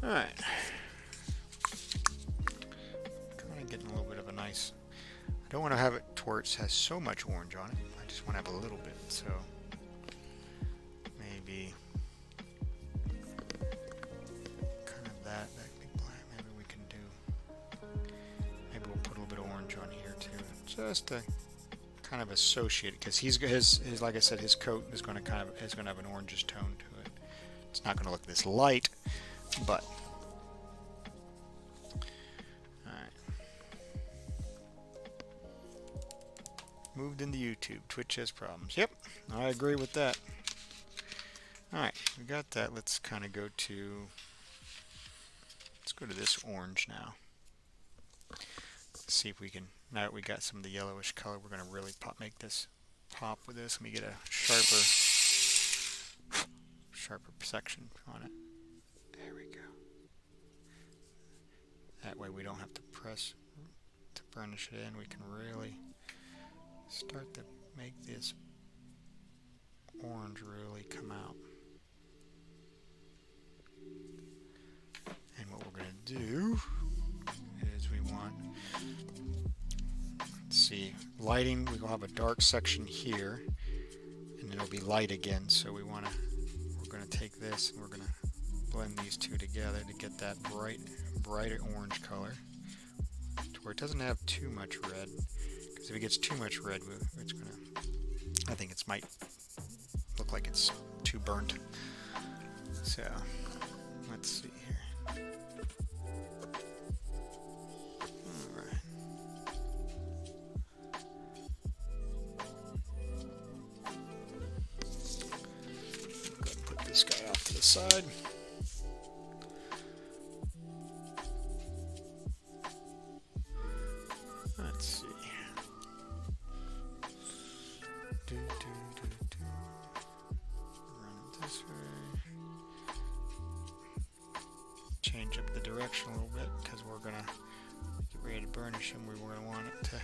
Alright. Kind of getting a little bit of a nice, I don't want to have it to where it has so much orange on it. I just want to have a little bit, so maybe kind of that big black. Maybe we can do just to kind of associate it, because his like I said, his coat is going to have an orangish tone to it. It's not going to look this light, but all right. Moved into YouTube. Twitch has problems. Yep, I agree with that. All right, we got that. Let's kind of go to this orange now. See if we can, now that we got some of the yellowish color, we're going to really make this pop with this. Let me get a sharper section on it. There we go. That way we don't have to press to burnish it in. We can really start to make this orange really come out. And what we're going to do is we want, let's see, lighting. We'll have a dark section here, and it'll be light again. So we're going to take this and we're going to blend these two together to get that brighter orange color, to where it doesn't have too much red. Because if it gets too much red, it's going to, I think it might look like it's too burnt. So let's see here. This guy off to the side. Let's see. Run it this way. Change up the direction a little bit, because we're gonna get ready to burnish him. We're gonna want it to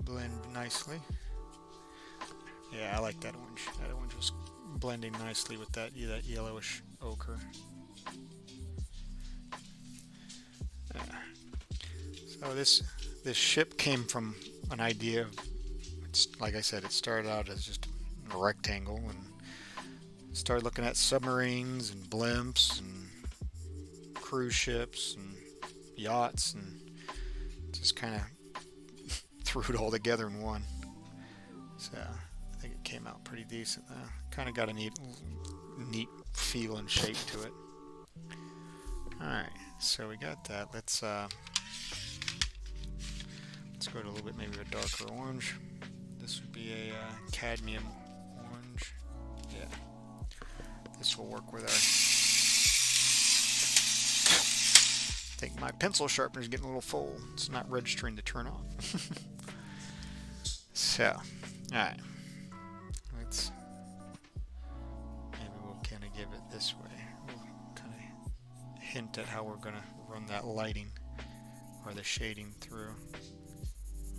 blend nicely. Yeah, I like that orange. That orange was blending nicely with that yellowish ochre. Yeah. So this ship came from an idea of, like I said, it started out as just a rectangle, and started looking at submarines and blimps and cruise ships and yachts, and just kind of threw it all together in one. So I think it came out pretty decent. Kind of got a neat feel and shape to it. Alright, so we got that. Let's go to a little bit, maybe a darker orange. This would be a cadmium orange. Yeah, this will work with our, I think my pencil sharpener is getting a little full. It's not registering to turn off. So, alright. Give it this way. We'll kind of hint at how we're going to run that lighting or the shading through.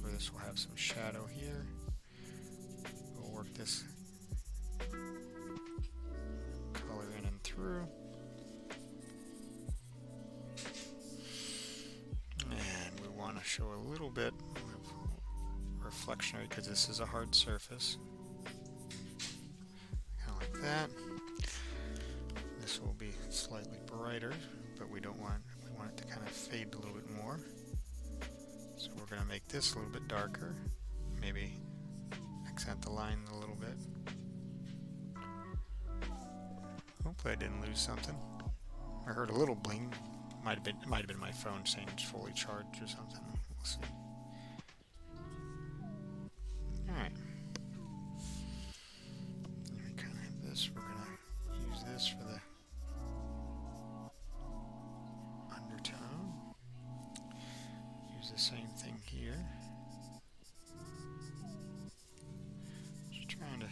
Where this will have some shadow here. We'll work this color in and through. And we want to show a little bit of reflectionary, because this is a hard surface. Kind of like that. This will be slightly brighter, but we want it to kind of fade a little bit more. So we're going to make this a little bit darker, maybe accent the line a little bit. Hopefully I didn't lose something. I heard a little bling. Might have been my phone saying it's fully charged or something. We'll see. All right. We kind of have this. We're going to use this for the undertone. Use the same thing here. Just trying to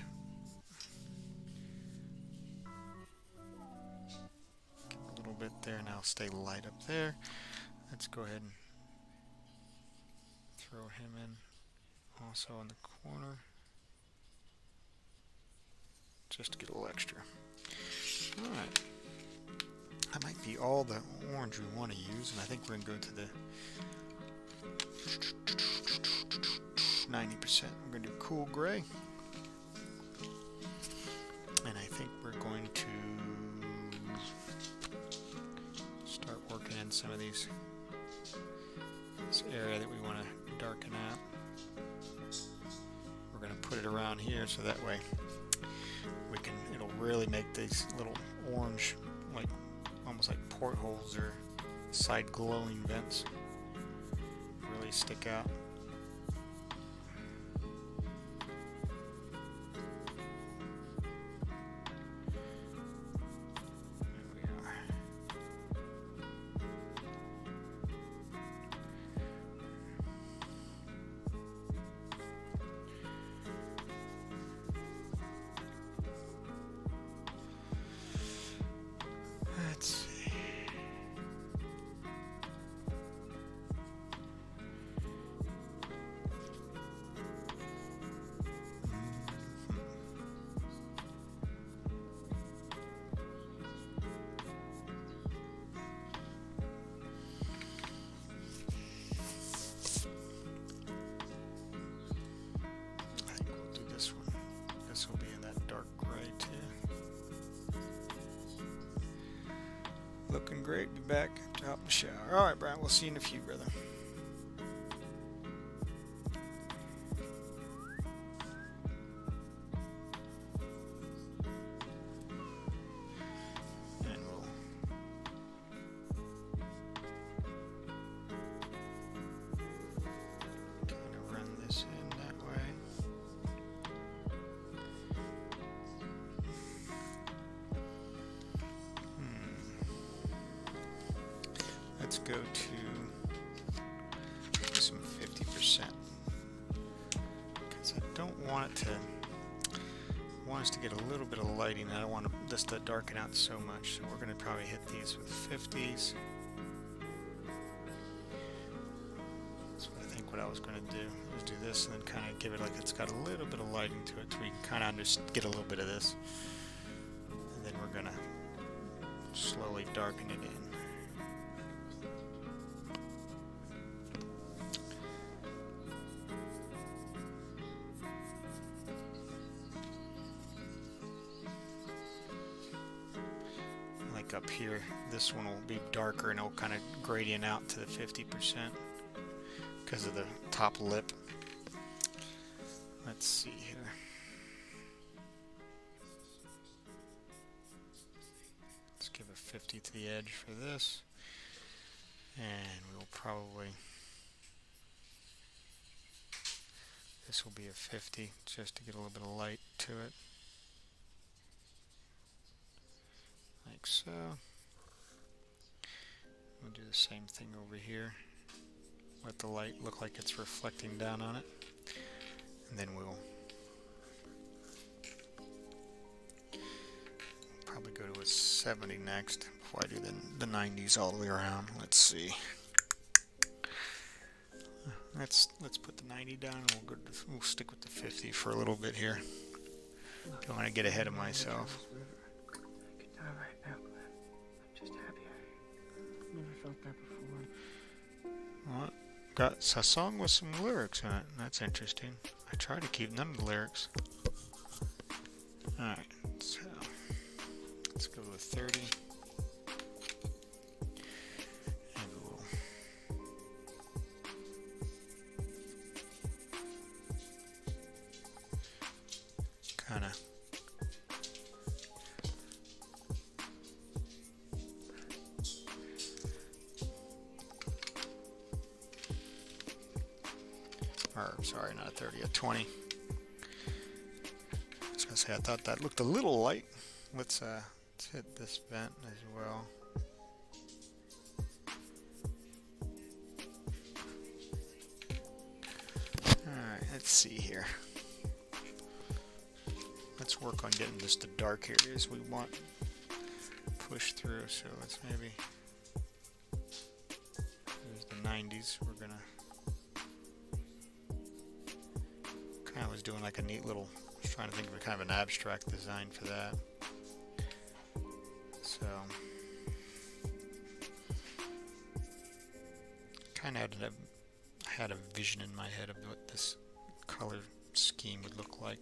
get a little bit there. Now stay light up there. Let's go ahead and throw him in also in the corner, just to get a little extra. Alright. That might be all the orange we want to use, and I think we're going to go to the 90%. We're going to do cool gray. And I think we're going to start working in some of this area that we want to darken out. around here, so that way it'll really make these little orange, like almost like portholes or side glowing vents really stick out. Let's see. I think we'll do this one. This will be in that dark gray too. Looking great. Be back. Hop in the shower. All right, Brian. We'll see you in a few, brother. And we'll kind of run this in that way. Let's go to some 50% because I don't want it to. I want us to get a little bit of lighting. I don't want this to darken out so much. So we're going to probably hit these with 50s. So I think what I was going to do is do this and then kind of give it like it's got a little bit of lighting to it, so we can kind of get a little bit of this, and then we're going to slowly darken it in. Up here, this one will be darker and it'll kind of gradient out to the 50% because of the top lip. Let's see here. Let's give a 50 to the edge for this, and we'll probably, this will be a 50 just to get a little bit of light to it. Like so. We'll do the same thing over here. Let the light look like it's reflecting down on it. And then we'll probably go to a 70 next before I do the 90s all the way around. Let's see. Let's put the 90 down and we'll stick with the 50 for a little bit here. Don't want to get ahead of myself. Well, got a song with some lyrics in it. That's interesting. I try to keep none of the lyrics. Alright, so let's go with 30. And we'll kind of sorry, not 30, a 20. I was gonna say I thought that looked a little light. Let's hit this vent as well. Alright, let's see here. Let's work on getting just the dark areas we want pushed through. So let's maybe, there's the 90s. We're gonna, kind of was doing like a neat little, I was trying to think of a kind of an abstract design for that. So kind of had a vision in my head of what this color scheme would look like.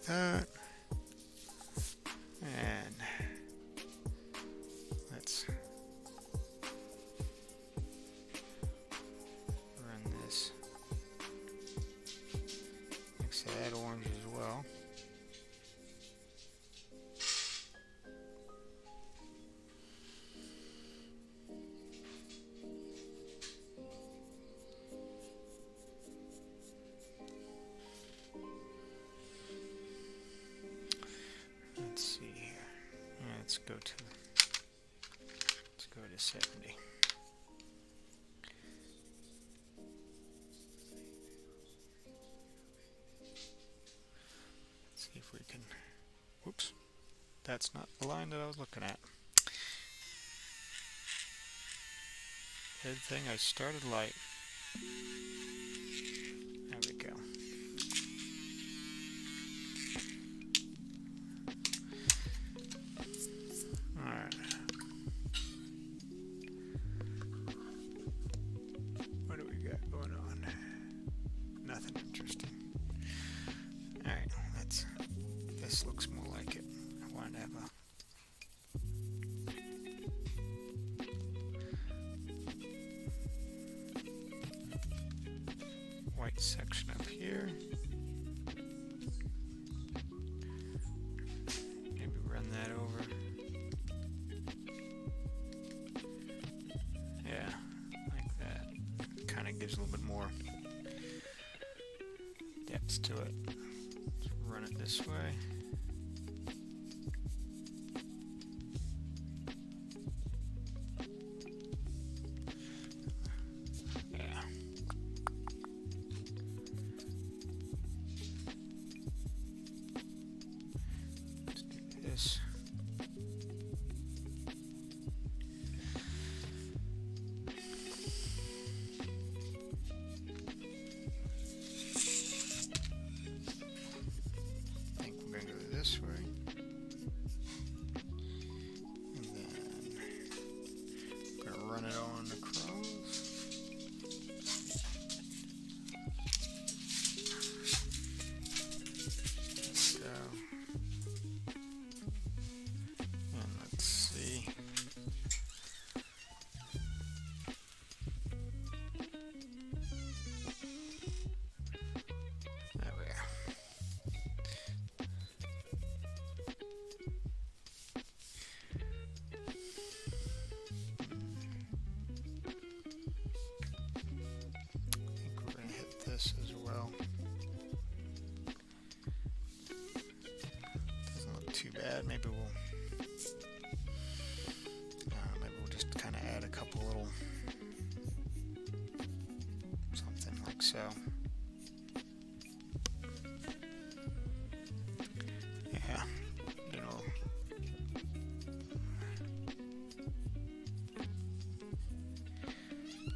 that. And let's run this. Let's add orange as well. Let's see here. Let's go to 70. Let's see if we can. Whoops, that's not the line that I was looking at. Good thing I started light. There we go. Alright. What do we got going on? Nothing interesting. Alright, this looks more like it. I want to have a white section up here. Maybe run that over. Yeah, like that. Kind of gives a little bit more depth to it. Let's run it this way. This. I think we're going to go this way. And then I'm going to run it on across. This as well. Doesn't look too bad. Maybe we'll just kind of add a couple little something like so. Yeah, you know.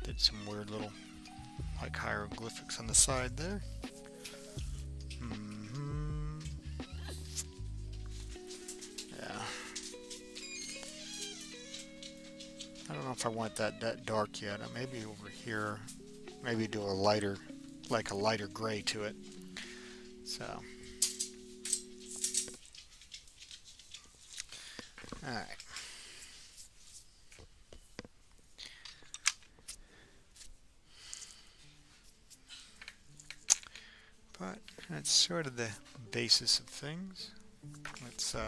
Did some weird little like hieroglyphics on the side there. Yeah. I don't know if I want that dark yet. Maybe over here, maybe do a lighter gray to it. So. All right. But that's sort of the basis of things. Let's go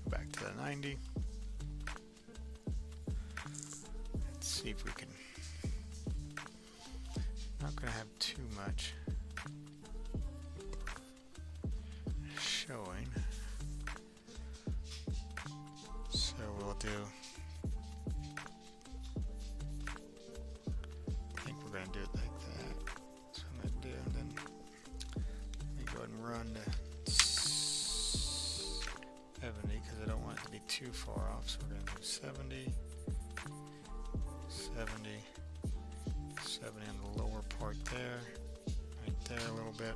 back to the 90. Let's see if we can. Not going to have too much showing. So we'll do. Do it like that. So I'm going to do, and then let me go ahead and run to 70 because I don't want it to be too far off. So we're going to do 70, 70, 70 on the lower part there, right there a little bit.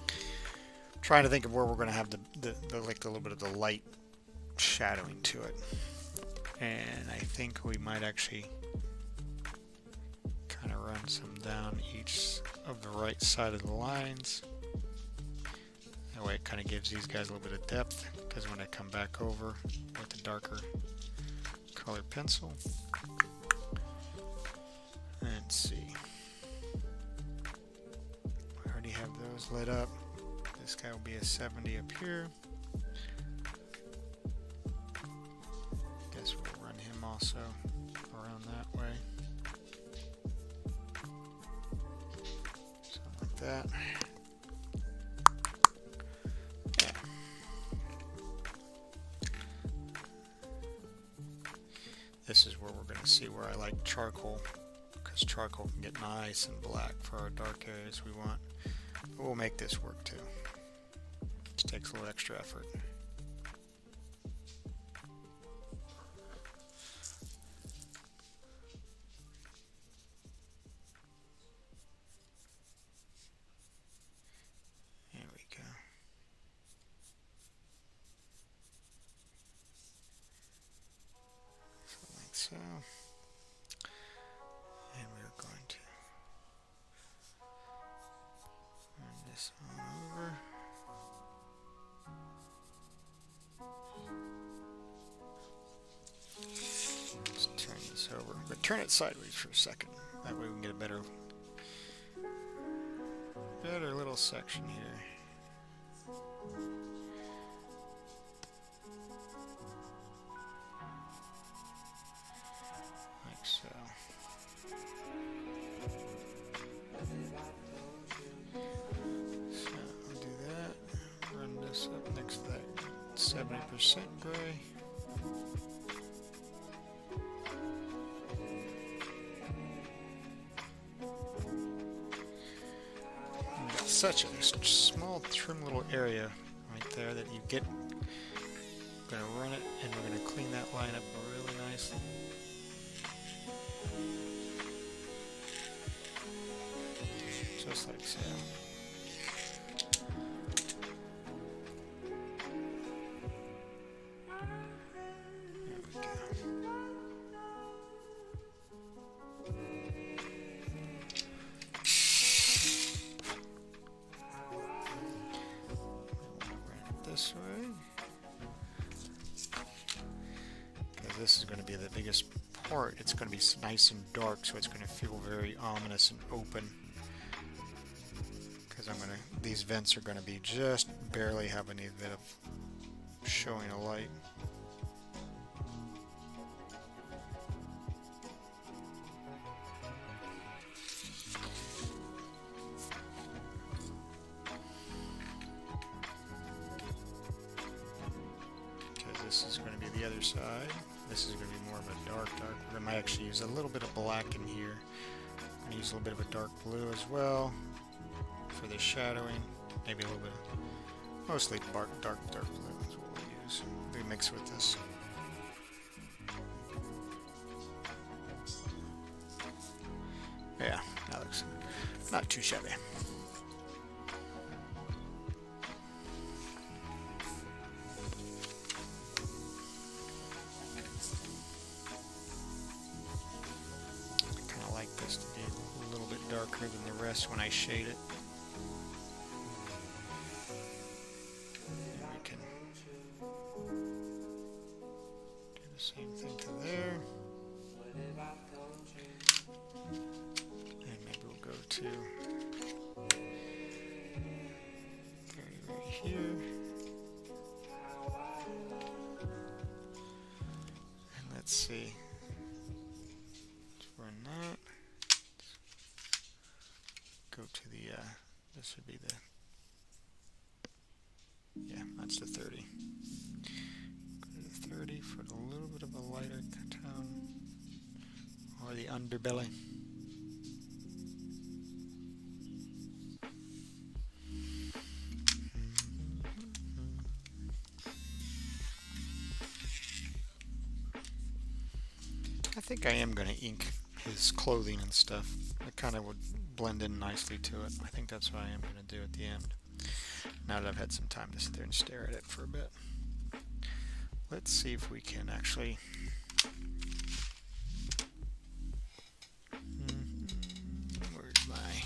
I'm trying to think of where we're going to have the like a little bit of the light shadowing to it, and I think we might actually run some down each of the right side of the lines. That way it kind of gives these guys a little bit of depth, because when I come back over with a darker color pencil, let's see, I already have those lit up. This guy will be a 70 up here. Guess we'll run him also around that way. Something like that. Yeah. This is where we're going to see where I like charcoal, because charcoal can get nice and black for our dark areas we want. But we'll make this work too. Just takes a little extra effort. There we go. Something like so. And we're going to run this on over. Let's turn this over, but turn it sideways for a second. That way we can get a better little section here. Like so. So I'll do that. Run this up next to that 70% gray. Such a small trim little area right there that you get. We're going to run it and we're going to clean that line up really nicely. Just like so. There we go. This way, because this is going to be the biggest part. It's going to be nice and dark, so it's going to feel very ominous and open, because these vents are going to be just barely having a bit of showing a light. This is going to be the other side. This is going to be more of a dark. I might actually use a little bit of black in here. I'm going to use a little bit of a dark blue as well for the shadowing. Maybe a little bit of, mostly dark blue is what we'll use. We mix with this. Yeah, that looks not too shabby. This to be a little bit darker than the rest when I shade it. And we can do the same thing to there. And maybe we'll go to 30 right here. And let's see. Let's run that. Go to the, this would be the, yeah, that's the 30. Go to the 30 for a little bit of a lighter tone, or the underbelly. I think I am going to ink his clothing and stuff. It kind of would blend in nicely to it. I think that's what I am going to do at the end. Now that I've had some time to sit there and stare at it for a bit. Let's see if we can actually... Where's my...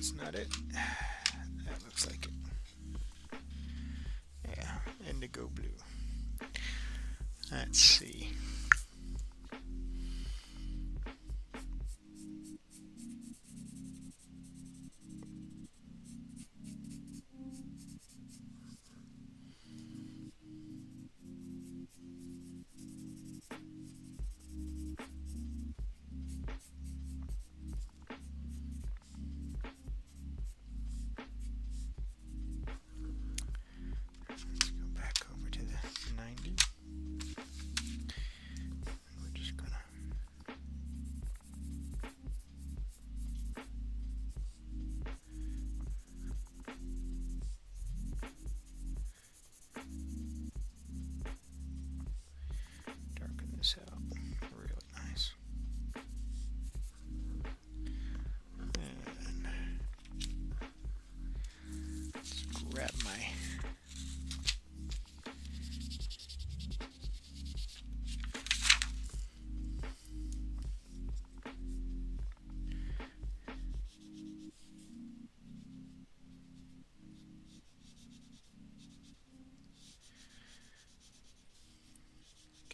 that's not it. That looks like it. Yeah, indigo blue. Let's see. Let's go back over to the 90. We're just gonna darken this out. Really nice. And let's grab my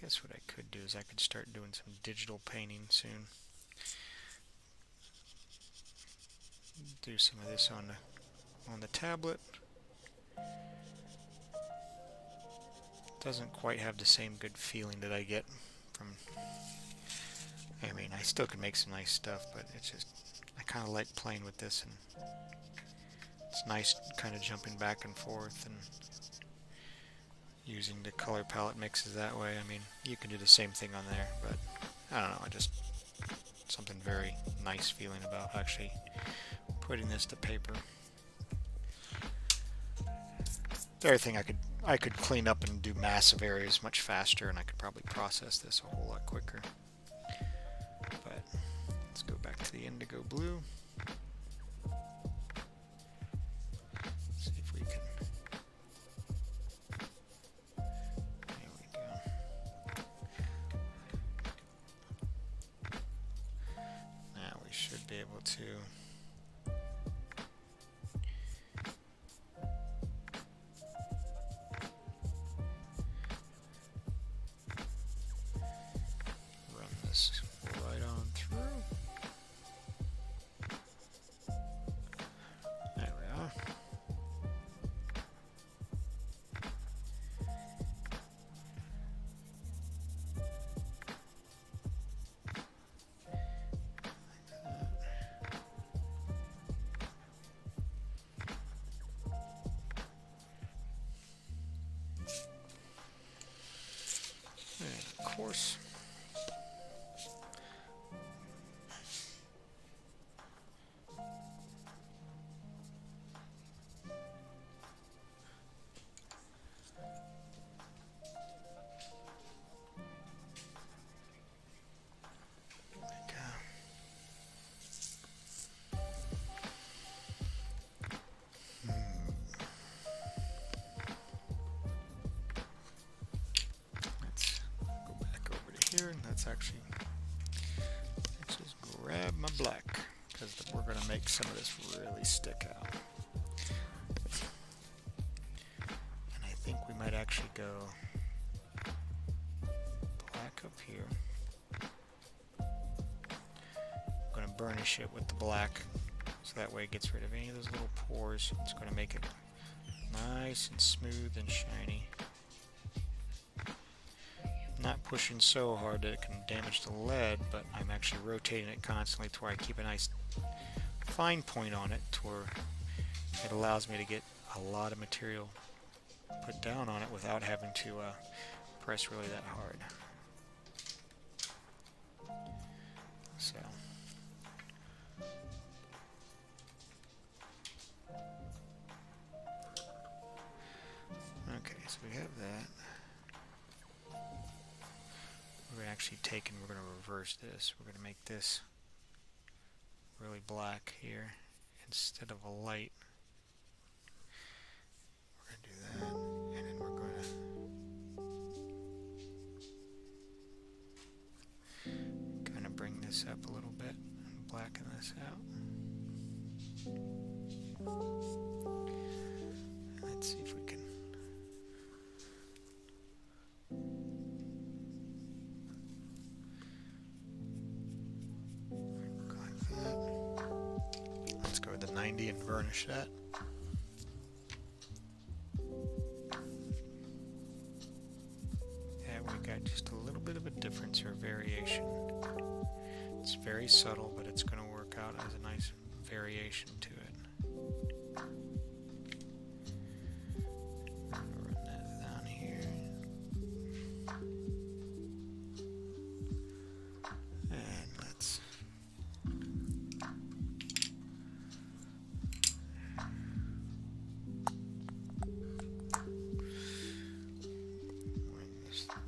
guess what I could do is I could start doing some digital painting soon. Do some of this on the tablet. Doesn't quite have the same good feeling that I get from, I mean, I still can make some nice stuff, but it's just, I kind of like playing with this, and it's nice kind of jumping back and forth and using the color palette mixes that way. I mean, you can do the same thing on there, but I don't know, I just, something very nice feeling about actually putting this to paper. The other thing, I could clean up and do massive areas much faster, and I could probably process this a whole lot quicker. But let's go back to the indigo blue. See if we can. There we go. Now we should be able to right on through. There we are. And of course, here, and that's actually, let's just grab my black, because we're going to make some of this really stick out. And I think we might actually go black up here. I'm going to burnish it with the black, so that way it gets rid of any of those little pores. It's going to make it nice and smooth and shiny. Not pushing so hard that it can damage the lead, but I'm actually rotating it constantly to where I keep a nice fine point on it, to where it allows me to get a lot of material put down on it without having to press really that hard. So okay, so we have that. We're going to actually take and we're going to reverse this. We're going to make this really black here instead of a light. We're going to do that, and then we're going to kind of bring this up a little bit and blacken this out. Let's see if we can. Like that. Let's go with the 90 and varnish that. Yeah, we got just a little bit of a difference or variation. It's very subtle, but it's going to work out as a nice variation to it. Run that down here. And let's run this through.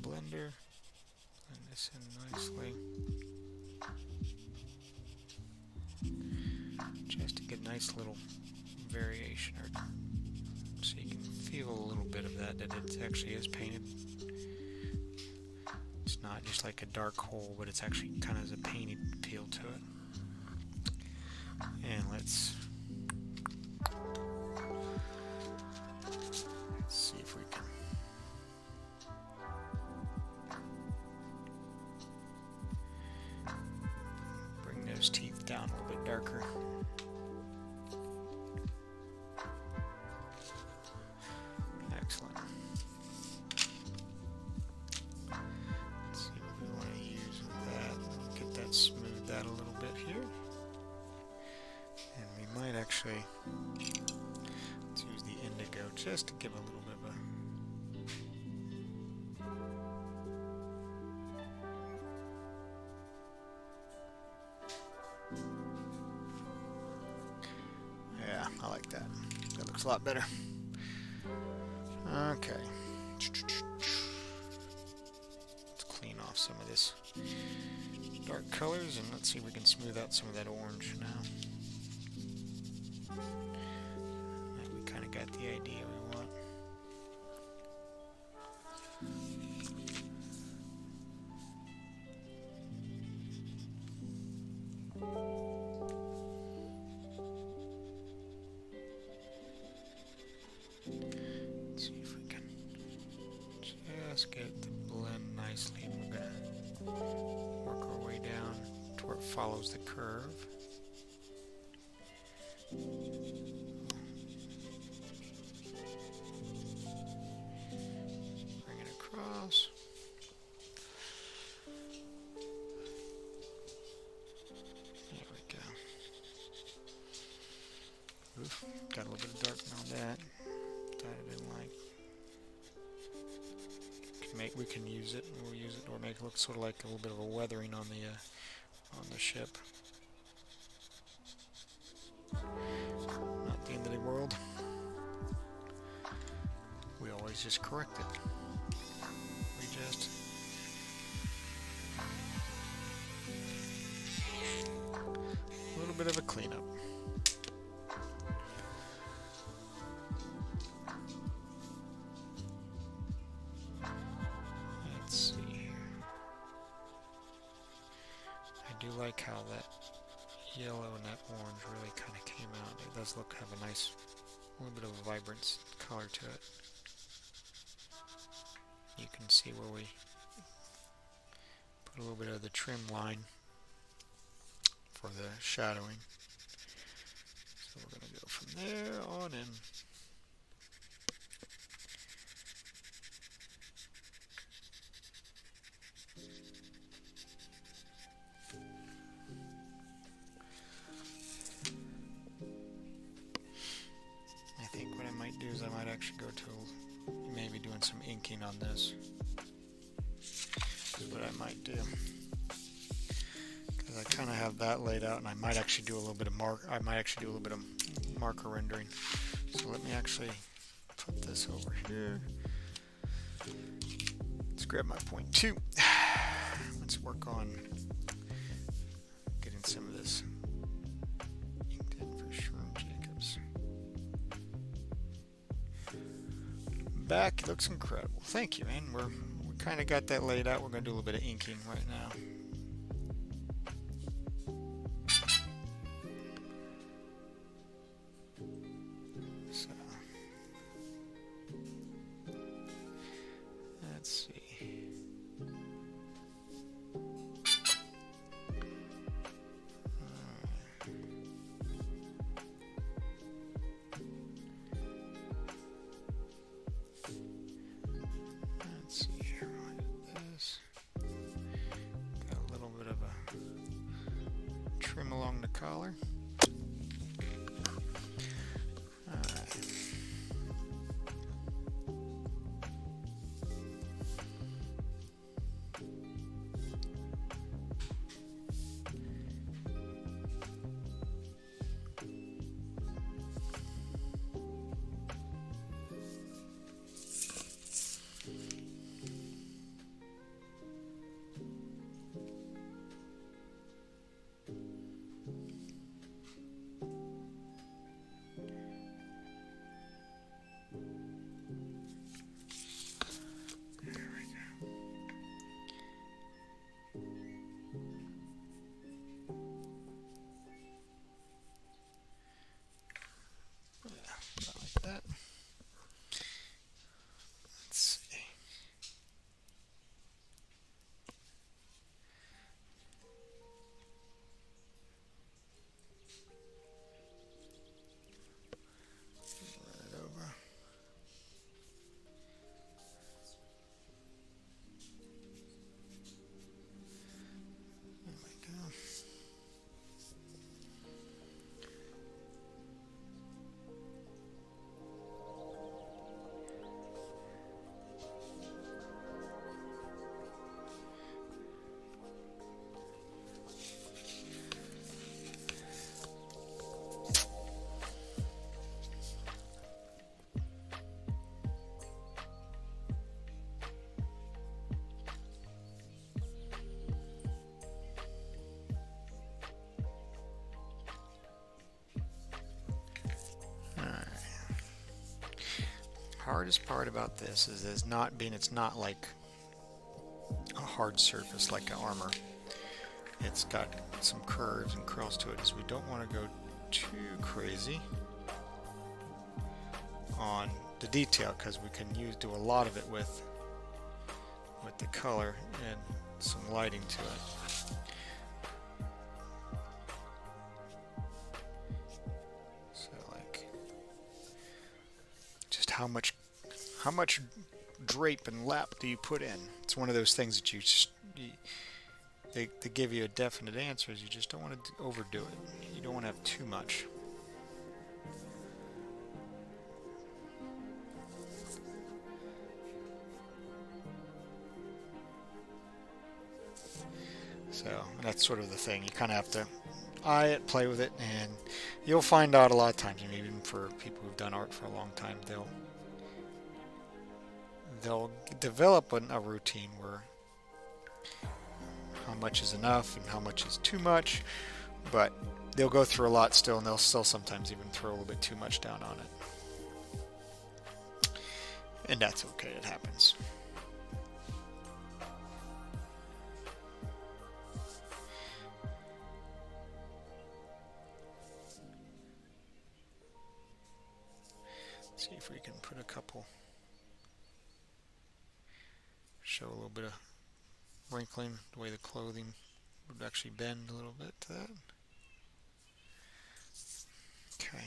Blender, blend this in nicely, just to get a nice little variation, or so you can feel a little bit of that it actually is painted. It's not just like a dark hole, but it's actually kind of has a painted feel to it. And let's see if we can. Those teeth down a little bit darker. Excellent. Let's see what we want to use with that. Get that smoothed out a little bit here. And we might actually, let's use the indigo just to give a little bit of a I like that. That looks a lot better. Okay. Let's clean off some of this dark colors and let's see if we can smooth out some of that orange now. I think we kind of got the idea we want. Let's get the blend nicely, and we're going to work our way down to where it follows the curve. Bring it across. There we go. Oof, got a little bit of darkening on that. That I didn't like. We can use it, we'll use it, or make it look sort of like a little bit of a weathering on the ship. Not the end of the world. We always just correct it. We just a little bit of a cleanup. I do like how that yellow and that orange really kind of came out. It does look have a nice, little bit of a vibrant color to it. You can see where we put a little bit of the trim line for the shadowing. So we're going to go from there on in. I think what I might do is I might actually go to maybe doing some inking on this. Is what I might do. Because I kind of have that laid out, and I might actually do a little bit of marker rendering. So let me actually put this over here. Let's grab my point 2. Let's work on getting some of this inked in for Sherm Jacobs. Back looks incredible. Thank you, man. We kind of got that laid out. We're going to do a little bit of inking right now. So, let's see. Let's see here. This got a little bit of a trim along the collar. That. Let's see. Run it over. There we go. Hardest part about this is it's not like a hard surface like an armor. It's got some curves and curls to it, as we don't want to go too crazy on the detail, because we can do a lot of it with the color and some lighting to it. So like just how much drape and lap do you put in? It's one of those things that they give you a definite answer. You just don't want to overdo it. You don't want to have too much. So that's sort of the thing. You kind of have to eye it, play with it, and you'll find out a lot of times, and even for people who've done art for a long time, they'll develop a routine where how much is enough and how much is too much, but they'll go through a lot still, and they'll still sometimes even throw a little bit too much down on it. And that's okay, it happens. Let's see if we can put a couple, show a little bit of wrinkling, the way the clothing would actually bend a little bit to that. Okay.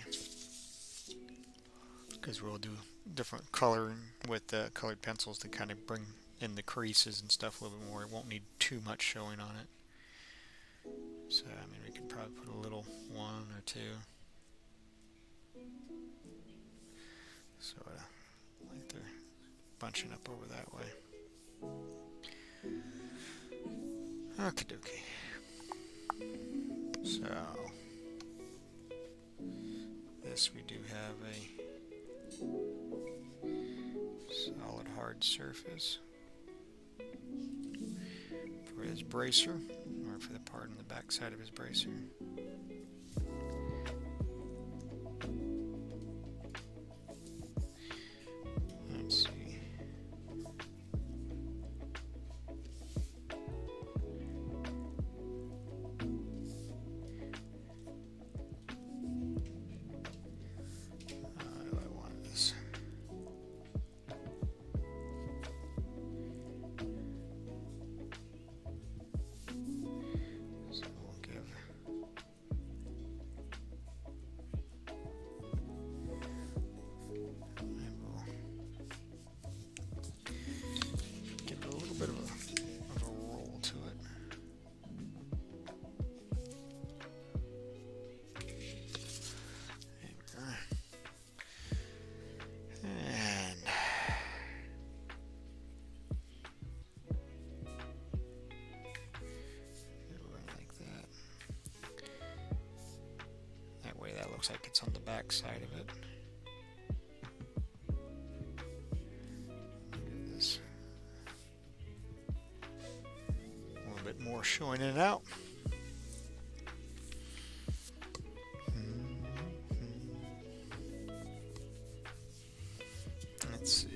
Because we'll do different coloring with colored pencils to kind of bring in the creases and stuff a little bit more. It won't need too much showing on it. So, I mean, we could probably put a little one or two. Sort of like they're bunching up over that way. Okie dokie. So, this we do have a solid hard surface for his bracer, or for the part on the back side of his bracer. Let's see. looks like it's on the back side of it. This a little bit more showing it out. Let's see.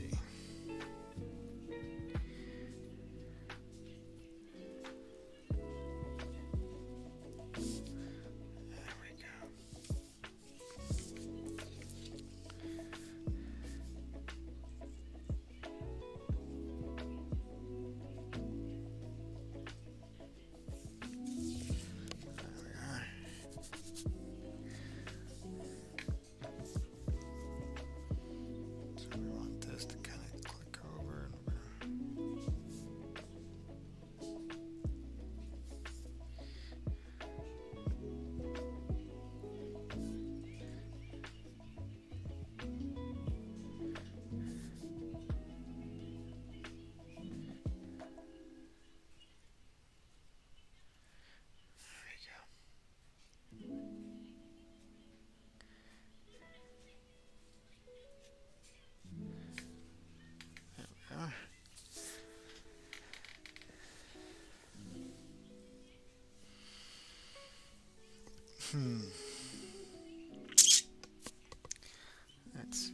Let's see.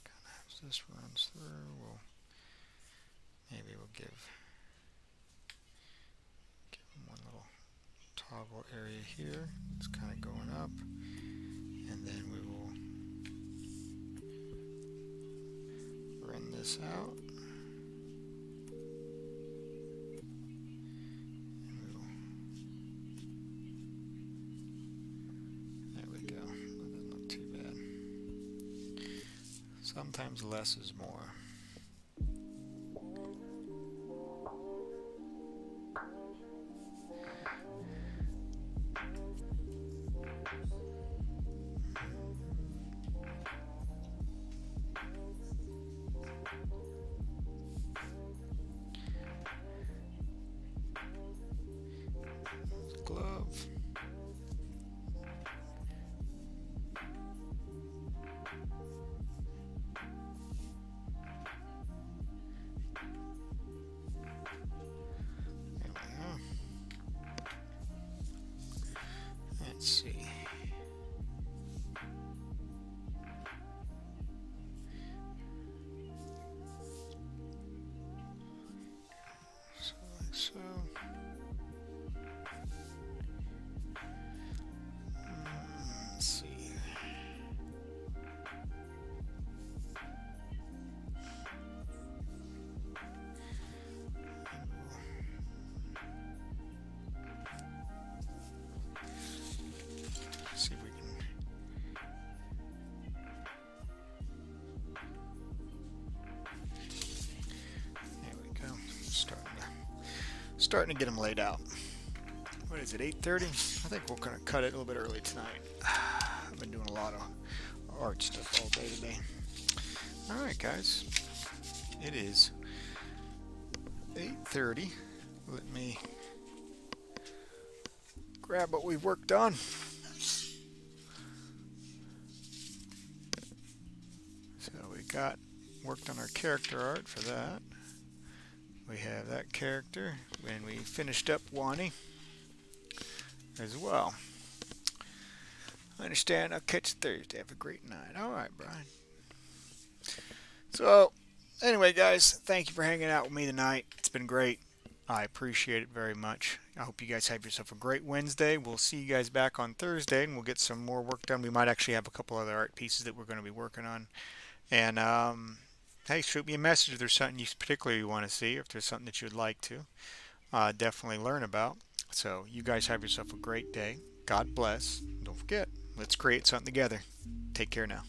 Kind of as this runs through, we'll give one little toggle area here. It's kind of going up, and then we will run this out. Sometimes less is more. Glove. Let's see. So like so. Let's see. See if we can. There we go. Starting to get them laid out. What is it? 8:30? I think we're gonna cut it a little bit early tonight. I've been doing a lot of art stuff all day today. All right, guys. It is 8:30. Let me grab what we've worked on. So we got worked on our character art for that. We have that character, and we finished up Wani as well. I understand. I'll catch you Thursday. Have a great night. All right, Brian. So, anyway, guys, thank you for hanging out with me tonight. It's been great. I appreciate it very much. I hope you guys have yourself a great Wednesday. We'll see you guys back on Thursday, and we'll get some more work done. We might actually have a couple other art pieces that we're going to be working on. And, hey, shoot me a message if there's something you particularly want to see, or if there's something that you'd like to definitely learn about. So, you guys have yourself a great day. God bless. Don't forget, let's create something together. Take care now.